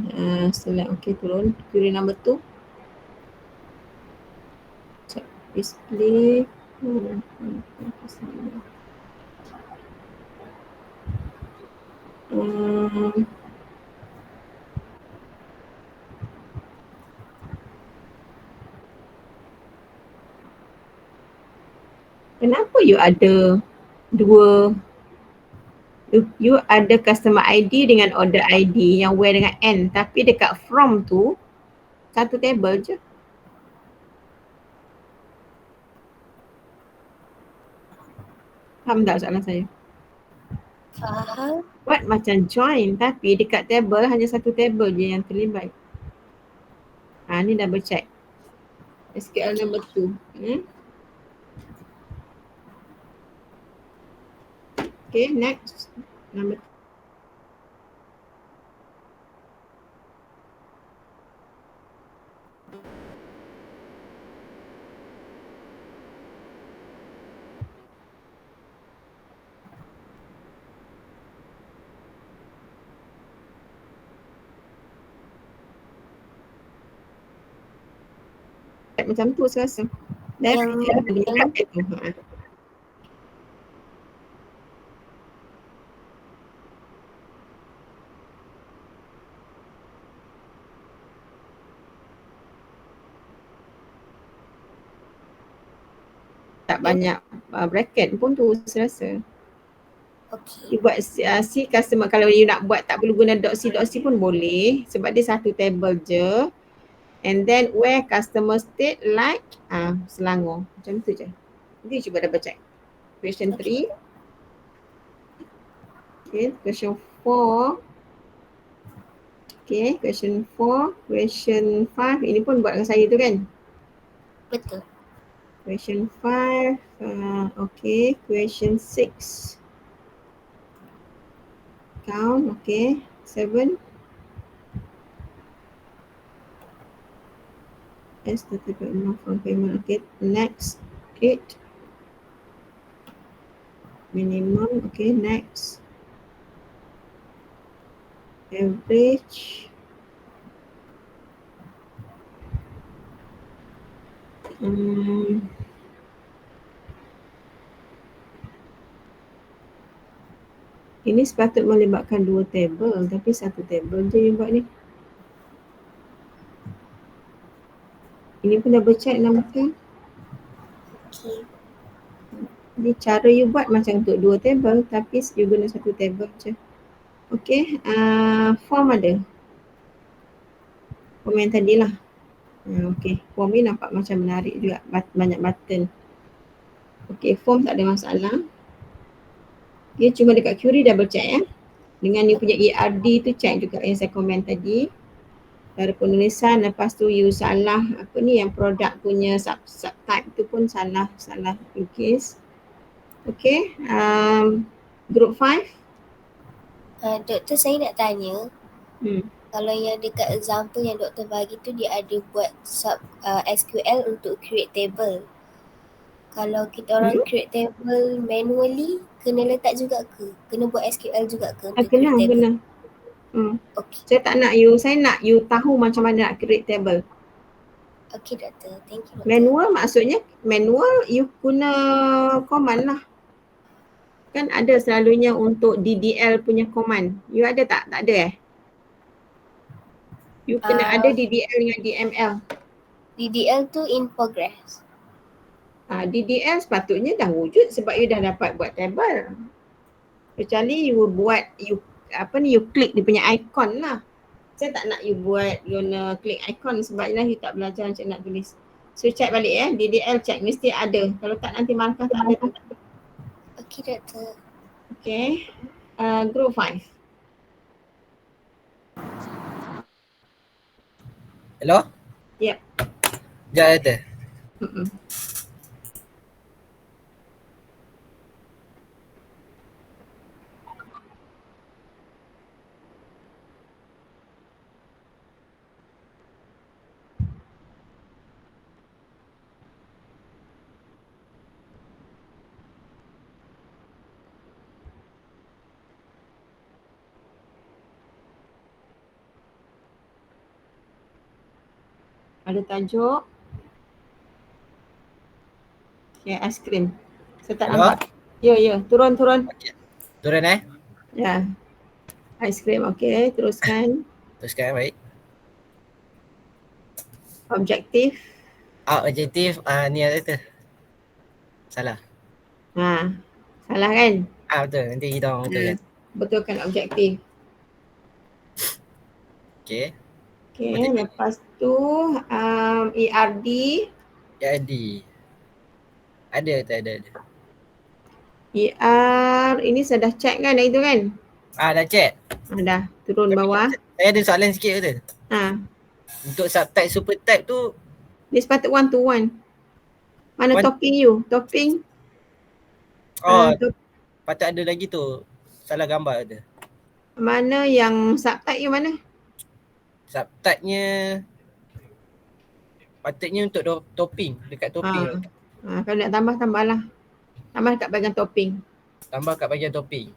Select. Okay, turun. Query number 2. Check display. Kenapa you ada dua, you ada customer ID dengan order ID yang where dengan N, tapi dekat from tu satu table je. Faham tak soalan saya? Faham. Buat macam join tapi dekat table hanya satu table je yang terlibat. Ni double check. SQL number 2. Okay, next. Number 2. Macam tu saya rasa. Left Yang dekat itu. Tak banyak bracket pun tu saya rasa. okay. You buat C customer, kalau you nak buat tak perlu guna .c pun boleh sebab dia satu table je. And then where customer state like Selangor. Macam tu je. Nanti cuba double check. Question 3. Okay, question 4. Okay, question 4. Question 5. Ini pun buat dengan saya tu kan? Betul. Question 5. Okay, question 6. Count, okay. 7. S started by amount from payment, okay. Next, 8. Minimum, okay. Next. Average. Ini sepatut melibatkan 2 table tapi satu table je yang buat ni. Ini pun double check namakan. Okay. Jadi cara you buat macam untuk 2 table tapi you guna satu table je. Okay, form ada. Form yang tadi lah. Okay, form ni nampak macam menarik juga, banyak button. Okay, form tak ada masalah. Dia cuma dekat query double check ya. Dengan you punya ERD tu check juga yang saya komen tadi. Cara penulisan, lepas tu you salah apa ni yang produk punya subtype tu pun salah lukis. Okay, group 5. Doktor, saya nak tanya, Hmm. kalau yang dekat example yang doktor bagi tu dia ada buat SQL untuk create table. Kalau kita orang create table manually, kena letak juga ke? Kena buat SQL juga ke untuk create table? Kena. Okay. Saya nak you tahu macam mana nak create table. Okay doktor, thank you doktor. Manual maksudnya manual you guna command lah. Kan ada selalunya untuk DDL punya command. You ada tak? Tak ada You kena ada DDL dengan DML. DDL tu in progress. DDL sepatutnya dah wujud sebab you dah dapat buat table. Kecuali you buat, you klik dia punya icon lah. Saya tak nak you buat guna klik icon sebab you tak belajar macam nak tulis. So check balik DDL check mesti ada. Kalau tak nanti markah tak ada. Okay doktor. Okay. Group 5. Hello? Yep. Sekejap doktor. Ada tajuk. Okay, aiskrim. Saya tak Hello? nampak. Ya, turun. Turun Ya. Aiskrim, okay, teruskan. Teruskan, baik. Objektif. Objektif, ni doktor. Salah. Salah kan? Betul, nanti kita orang betulkan. Betulkan objektif. Okay. Okay, lepas tu ERD. Jadi. Ada. Ini saya dah check kan itu kan? Dah check. Dah, turun bawah. Saya ada soalan sikit doktor. Untuk subtype supertype tu Dia sepatut 1 to 1. Mana topping you? Topping? Patut ada lagi tu. Salah gambar doktor. Mana yang subtype you mana? Subtype-nya patutnya untuk topping, dekat topping. Kalau nak tambah-tambahlah. Tambah dekat bahagian topping. Tambah kat bahagian topping.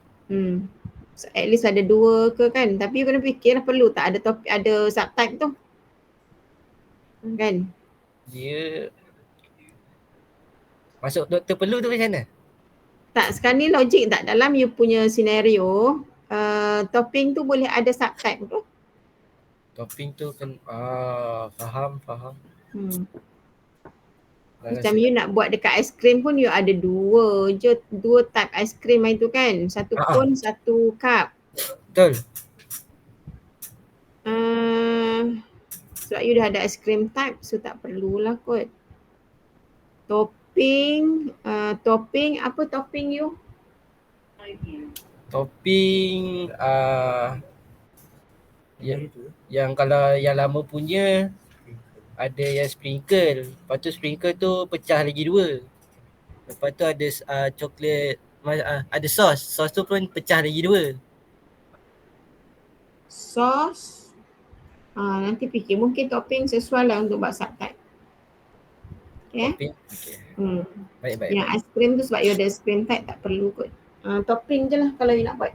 So, at least ada 2 ke kan? Tapi you kena fikirlah perlu tak ada subtype tu. Kan? Dia Masuk doktor perlu tu macam mana? Tak, sekarang ni logik tak dalam you punya senario, topping tu boleh ada subtype tu. Topping tu kan, faham. Macam you nak buat dekat aiskrim pun you ada dua type aiskrim itu kan. Satu cone, satu cup. Betul. Sebab you dah ada aiskrim type, so tak perlulah kot. Topping apa topping you? Topping yang kalau yang lama punya ada yang sprinkle. Lepas tu sprinkle tu pecah lagi dua. Lepas tu ada coklat, ada sos. Sos tu pun pecah lagi dua. Sos. Nanti fikir mungkin topping sesuai lah untuk buat subtype. Okay. Topping. Okay. Baik. Yang aiskrim tu sebab you ada aiskrim type tak perlu kot. Topping je lah kalau you nak buat.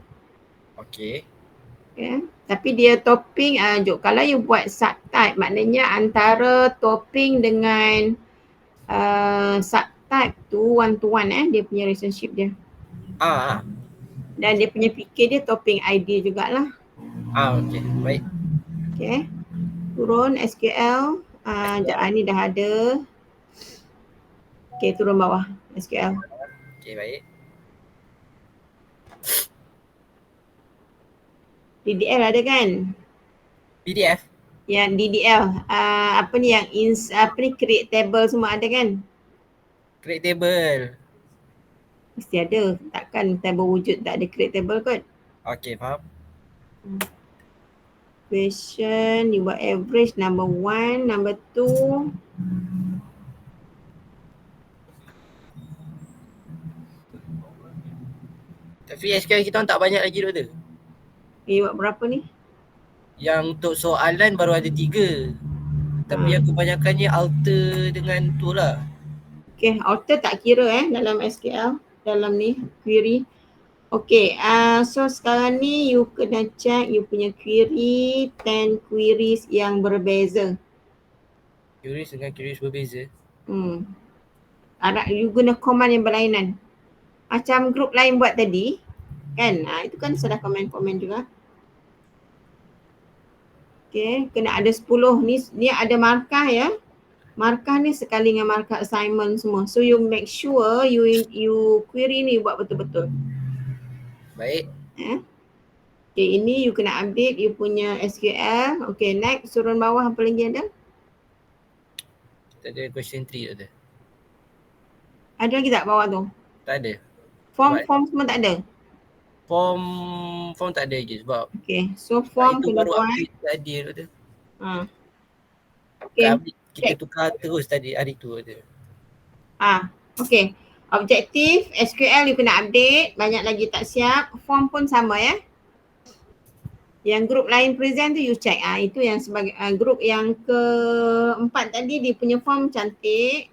Okay. Okay. Tapi dia topping, kalau you buat subtype maknanya antara topping dengan subtype tu one to one dia punya relationship dia. Dan dia punya fikir dia topping ID jugalah. Okay. Baik. Okay. Turun SQL. Ni dah ada. Okay, turun bawah SQL. Okay, baik. DDL ada kan? PDF? Yang DDL, create table semua ada kan? Create table. Mesti ada. Takkan table wujud tak ada create table kot. Okay, faham. Question, you buat average number 1, number 2. Tapi SQL kita orang tak banyak lagi doktor. You buat berapa ni? Yang untuk soalan baru ada 3. Tapi yang kebanyakannya alter dengan tu lah. Okay, alter tak kira dalam SQL, dalam ni query. Okay, so sekarang ni you kena check you punya query 10 queries yang berbeza. Queries dengan queries berbeza. You guna command yang berlainan. Macam group lain buat tadi kan, itu kan sudah komen-komen juga. Okay, kena ada 10 ni ada markah ya. Markah ni sekali dengan markah assignment semua. So you make sure you query ni buat betul-betul. Baik. Okay, ini you kena update you punya SQL. Okay, next turun bawah apa lagi ada? Tak ada question 3 doktor. Ada lagi tak bawah tu? Tak ada. Form semua tak ada? Form tak ada lagi sebab so form itu kena baru buat. update tadi doktor. Okay. Kita tukar terus tadi hari tu doktor. Okay. Objektif SQL you kena update, banyak lagi tak siap. Form pun sama ya. Yang group lain present tu you check. Itu yang sebagai group yang keempat tadi dia punya form cantik.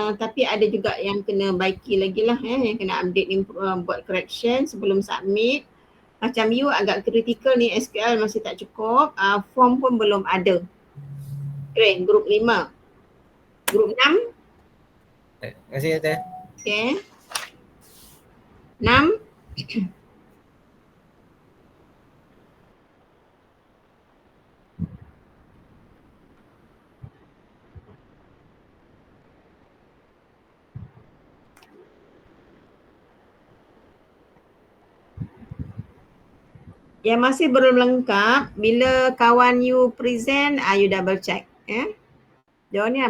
Tapi ada juga yang kena baiki lagi lah yang kena update buat correction sebelum submit. Macam you agak critical ni SQL masih tak cukup. Form pun belum ada. Okay, group 5. Group 6. Terima kasih doktor. Okay. 6. Yang masih belum lengkap, bila kawan you present, you double check. Diorang ni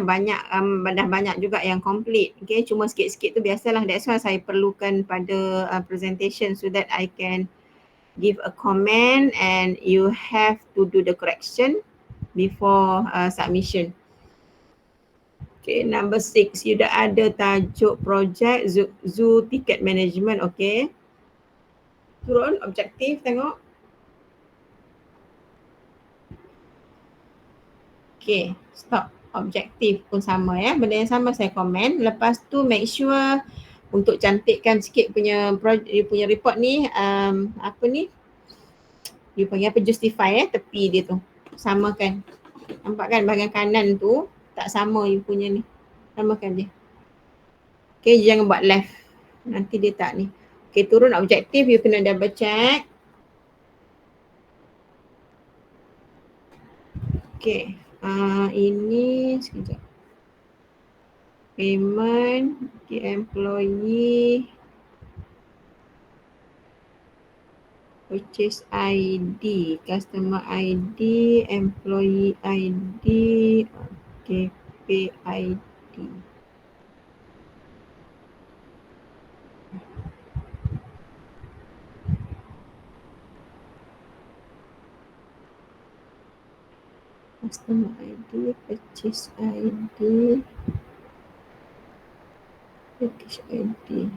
dah banyak juga yang complete. Okay, cuma sikit-sikit tu biasalah. That's why saya perlukan pada presentation so that I can give a comment and you have to do the correction before submission. Okay, number 6. You dah ada tajuk project zoo ticket management. Okay. Turun objektif tengok. Okay, stop. Objektif pun sama ya. Benda yang sama saya komen. Lepas tu make sure untuk cantikkan sikit punya report ni, apa ni? You panggil apa? Justify tepi dia tu. Samakan. Nampak kan bahagian kanan tu tak sama you punya ni. Samakan dia. Okay, jangan buat left. Nanti dia tak ni. Okay, turun objektif, you kena double check. Okay, ini sekejap. Payment, the employee, purchase ID, customer ID, employee ID, okay, pay ID. Customer ID, purchase ID, package ID.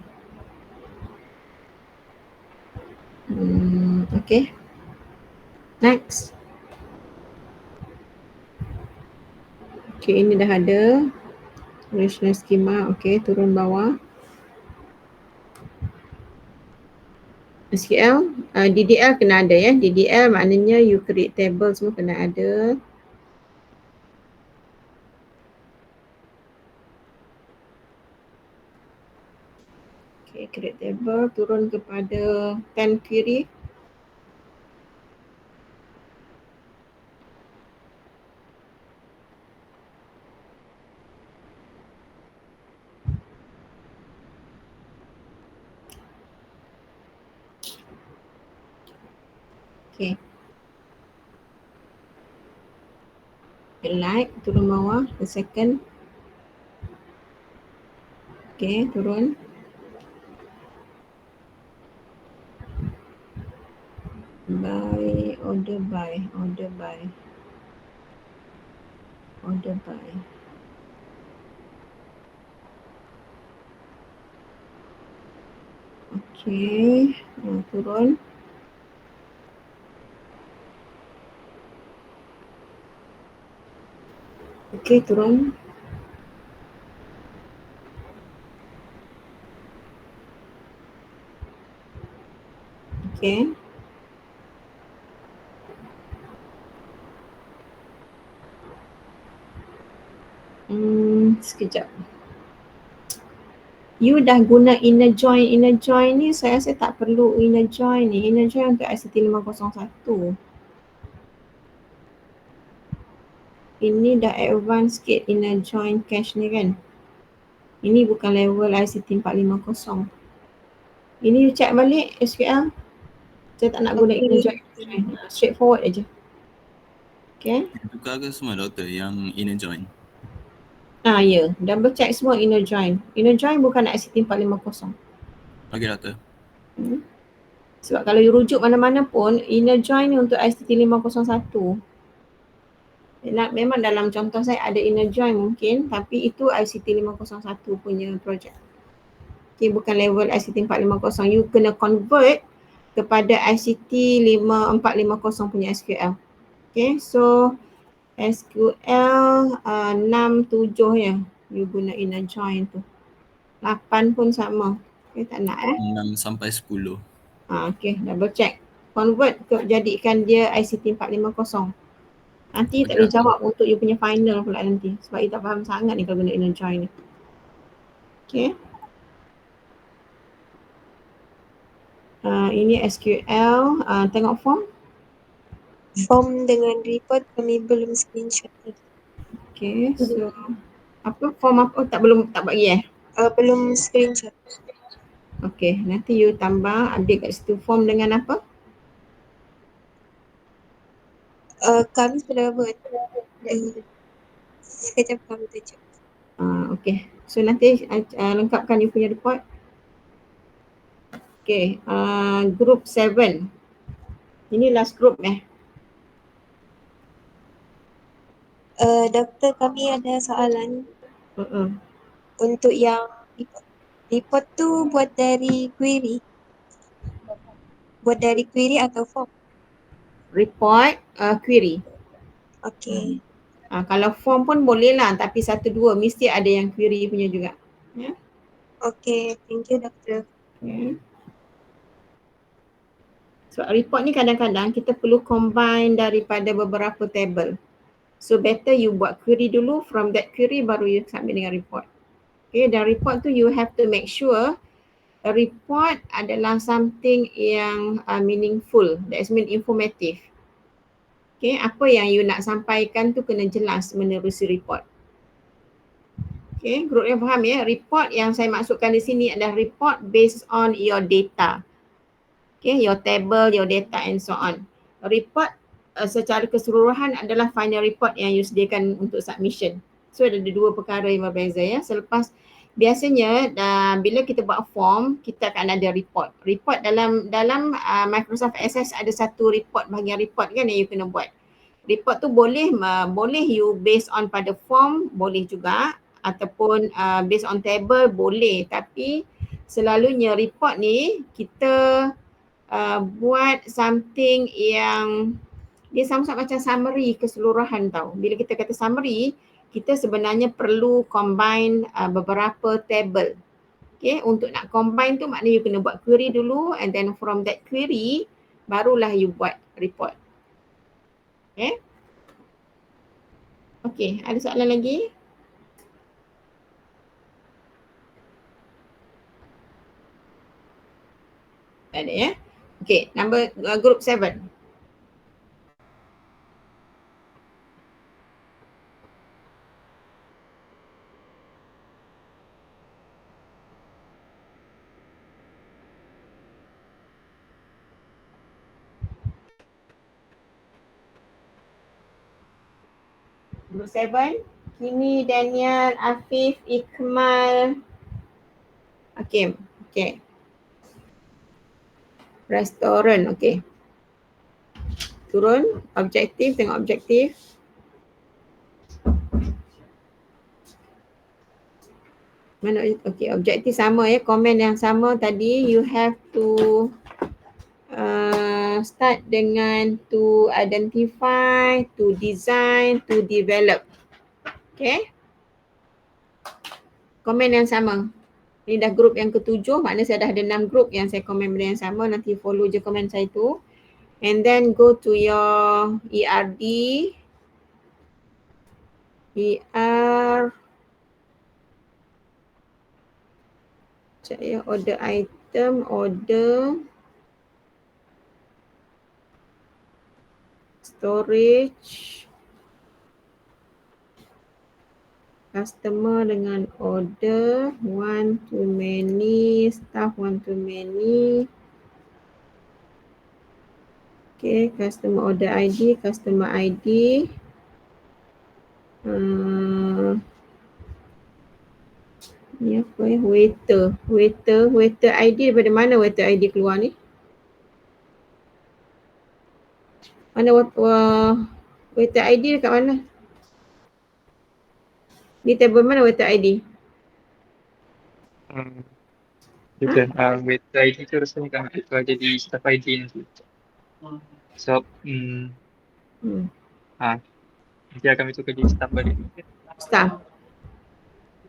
Okay. Next. Okay, ini dah ada. Operational schema. Okay, turun bawah. SQL, DDL kena ada ya. DDL maknanya you create table semua kena ada. Okay, create table, turun kepada 10 query. Okay. Like, turun bawah, the second. Okay, turun. By, order by. Okay, turun. Okay, turun. Okay. Sekejap. You dah guna inner join ni saya rasa tak perlu inner join ni. Inner join untuk ICT 501. Ini dah advance sikit inner join cache ni kan. Ini bukan level ICT 450. Ini you check balik SQL. Saya tak nak guna inner join. Straightforward aja. Okay. Tukar ke semua doktor yang inner join? Ya, double check semua inner join. Inner join bukan ICT 450. Okey doktor. Sebab kalau you rujuk mana-mana pun inner join ni untuk ICT 501. Memang dalam contoh saya ada inner join mungkin, tapi itu ICT 501 punya projek. Okay, bukan level ICT 450. You kena convert kepada ICT 450 punya SQL. Okay, so SQL 6, 7 ya. You guna inner join tu. 8 pun sama. Okay, tak nak 6 sampai 10. Okay, double check. Convert jadikan dia ICT 450. Nanti tak boleh jawab untuk you punya final pula nanti. Sebab you tak faham sangat ni kalau guna inner join ni. Okay. Ini SQL. Tengok form. Form dengan report kami belum screenshot lagi. Okay, so apa form apa tak bagi belum screenshot. Okay, nanti you tambah update kat situ form dengan apa? Kami sudah buat. Sekejap kami tunjuk. Okay, so nanti lengkapkan you punya report. Okay, group 7. Ini last group Doktor, kami ada soalan. Untuk yang report tu buat dari query? Buat dari query atau form? Report, query. Okay. Kalau form pun boleh lah, tapi 1-2 mesti ada yang query punya juga. Ya. Okay, thank you doktor. Okay. So report ni kadang-kadang kita perlu combine daripada beberapa table. So better you buat query dulu, from that query baru you submit dengan report. Okay, dan report tu you have to make sure a report adalah something yang meaningful, that is mean informative. Okay, apa yang you nak sampaikan tu kena jelas menerusi report. Okay, group yang faham ya, report yang saya maksudkan di sini adalah report based on your data. Okay, your table, your data and so on. Report secara keseluruhan adalah final report yang you sediakan untuk submission. So ada dua perkara yang berbeza ya. Selepas biasanya bila kita buat form, kita akan ada report. Report dalam Microsoft Access ada satu report, bahagian report kan yang you kena buat. Report tu boleh you based on pada form, boleh juga, ataupun based on table boleh, tapi selalunya report ni kita buat something yang dia sama-sama macam summary keseluruhan tau. Bila kita kata summary, kita sebenarnya perlu combine beberapa table. Okay, untuk nak combine tu maknanya you kena buat query dulu, and then from that query barulah you buat report. Okay. Okay, ada soalan lagi? Tak ada ya? Okay, number group 7. Group 7, Kimi, Daniel, Afif, Ikmal, Hakim. Okay. Restoran, okay. Turun, objektif, tengok objektif. Mana, okay, objektif sama ya, komen yang sama tadi. You have to start dengan to identify, to design, to develop. Okay. Komen yang sama. Ini dah group yang ke-7, maknanya saya dah ada 6 group yang saya komen benda yang sama. Nanti follow je komen saya tu. And then go to your ERD. Cek ya, order item, order. Storage. Customer dengan order, one too many, staff one too many. Okay, customer order ID, customer ID. Ni apa ya, waiter ID, daripada mana waiter ID keluar ni? Mana waiter ID dekat mana? Di table mana waiter ID? Bukan, waiter ID tu rasanya kan itu ada di staff ID nanti. So, nanti kami tukar di staff balik. Staff?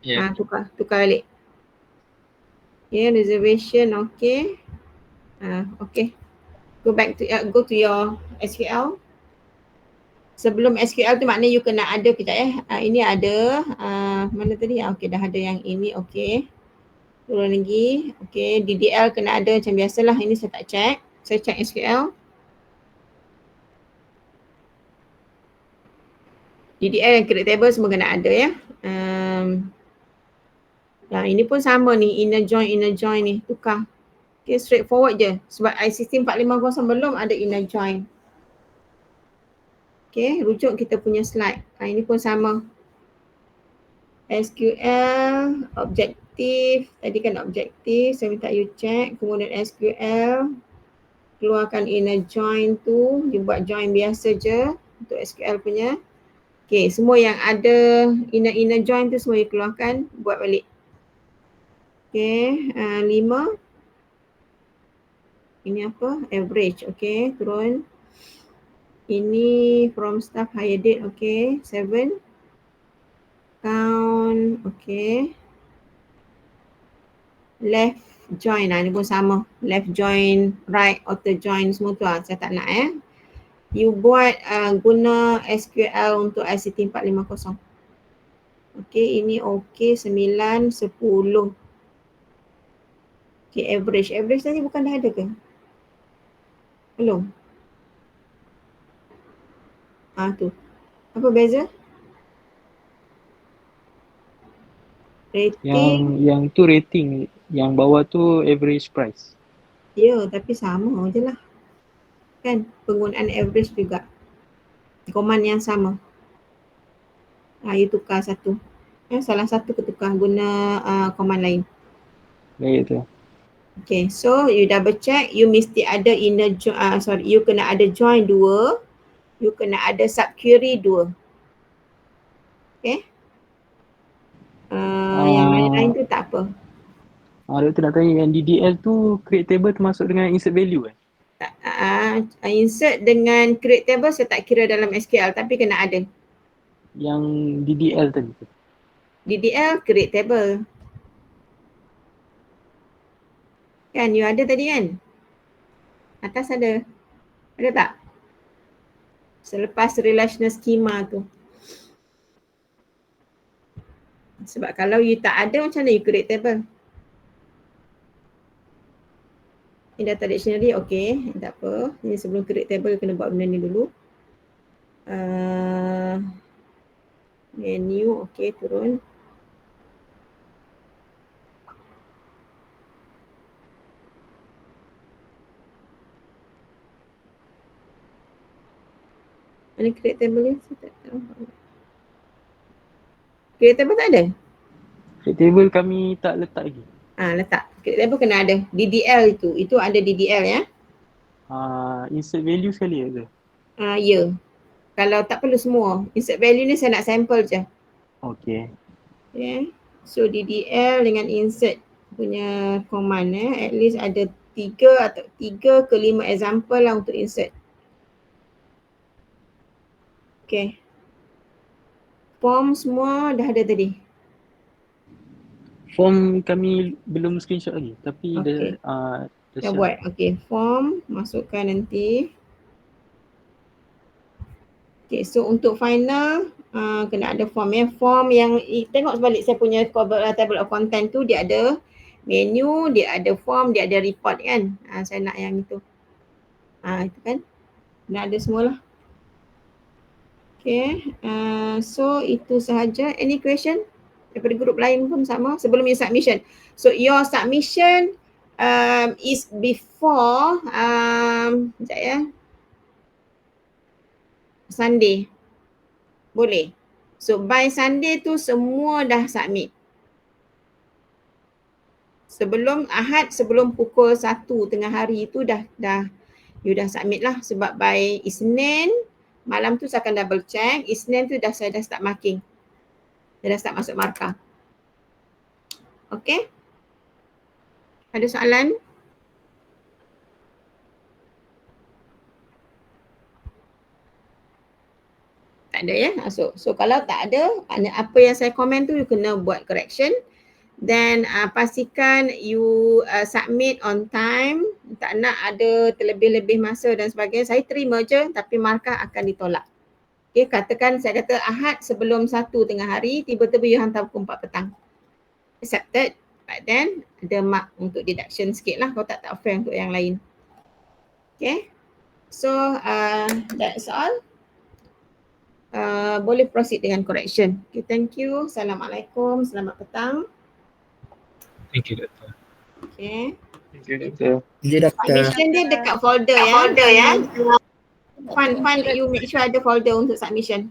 Yeah. Tukar balik. Okay, reservation, okay. Okay. Go to your SQL. Sebelum SQL tu maknanya you kena ada, kejap ini ada, mana tadi? Okay, dah ada yang ini, okay. Turun lagi, okay. DDL kena ada macam biasalah, ini saya tak check. Saya check SQL. DDL yang create table semua kena ada ya. Ini pun sama ni, inner join ni, tukar. Okay, straightforward je. Sebab iSystem 450 belum ada inner join. Okay, rujuk kita punya slide. Ini pun sama. SQL, objektif. Tadi kan objektif, saya minta you check. Kemudian SQL, keluarkan inner join tu. You buat join biasa je untuk SQL punya. Okay, semua yang ada inner join tu semua you keluarkan, buat balik. Okay, 5. Ini apa? Average, okay, turun. Ini from staff hire date, okay. 7. Count, okay. Left join, ni pun sama. Left join, right auto join semua tu saya tak nak You buat guna SQL untuk ICT 450. Okay, ini okay 9, 10. Okay, average. Average tadi bukan dah ada ke? Belum? Tu. Apa beza? Rating. Yang tu rating, yang bawah tu average price. Ya, tapi sama je lah. Kan? Penggunaan average juga. Command yang sama. You tukar satu. Salah satu ketukar guna command lain. Baik tu. Okay, so you double check, you mesti ada you kena ada join 2, you kena ada subquery 2. Okay. Yang lain-lain tu tak apa. Doktor nak tanya, yang DDL tu create table termasuk dengan insert value Insert dengan create table saya tak kira dalam SQL, tapi kena ada. Yang DDL tadi tu? DDL create table. Kan you ada tadi kan? Atas ada. Ada tak? Selepas relational schema tu. Sebab kalau you tak ada, macam mana you create table? Ini data dictionary, okay. Tak apa. Ini sebelum create table, kena buat benda ni dulu. Menu, okay, turun. Mana create table ni? Saya tak tahu. Create table tak ada? Create table kami tak letak lagi. Letak. Create table kena ada. DDL itu ada DDL ya. Insert value sekali ke? Ya. Kalau tak perlu semua. Insert value ni saya nak sample je. Okay. Okay. So DDL dengan insert punya command at least ada 3 ke 5 example lah untuk insert. Okay. Form semua dah ada tadi. Form kami belum screenshot lagi, tapi Okay. dah buat. Okay, form masukkan nanti. Okay, so untuk final kena ada form ya. Form yang tengok sebalik saya punya table of content tu, dia ada menu, dia ada form, dia ada report kan. Saya nak yang itu. Itu kan. Kena ada semualah. Okay, so itu sahaja. Any question? Daripada grup lain pun sama sebelum you submission. So your submission is before sekejap ya. Sunday. Boleh. So by Sunday tu semua dah submit. Sebelum Ahad, sebelum pukul 1 tengah hari tu dah you dah submit lah. Sebab by Isnin malam tu saya akan double check. Isnin tu saya dah start marking. Dia dah start masuk markah. Okay. Ada soalan? Tak ada ya? So kalau tak ada, apa yang saya komen tu you kena buat correction. Then pastikan you submit on time. Tak nak ada terlebih-lebih masa dan sebagainya. Saya terima je tapi markah akan ditolak. Okay, katakan saya kata Ahad sebelum 1 tengah hari, tiba-tiba you hantar pukul 4 petang. Accepted, but then ada mark untuk deduction sikit lah kalau tak fair untuk yang lain. Okay, so that's all. Boleh proceed dengan correction. Okay, thank you. Assalamualaikum, selamat petang. Thank you, Doktor. Okay. Thank you, Doktor. Thank you, Doktor. Submission dia dekat folder ya. Fun, you make sure ada folder untuk submission.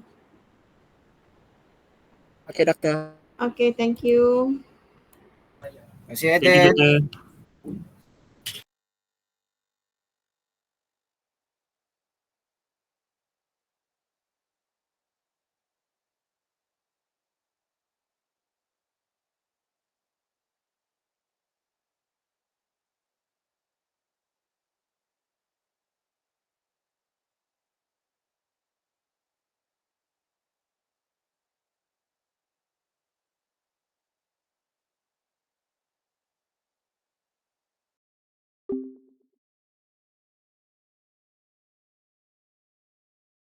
Okay, Doktor. Okay, thank you. Terima kasih, Doktor.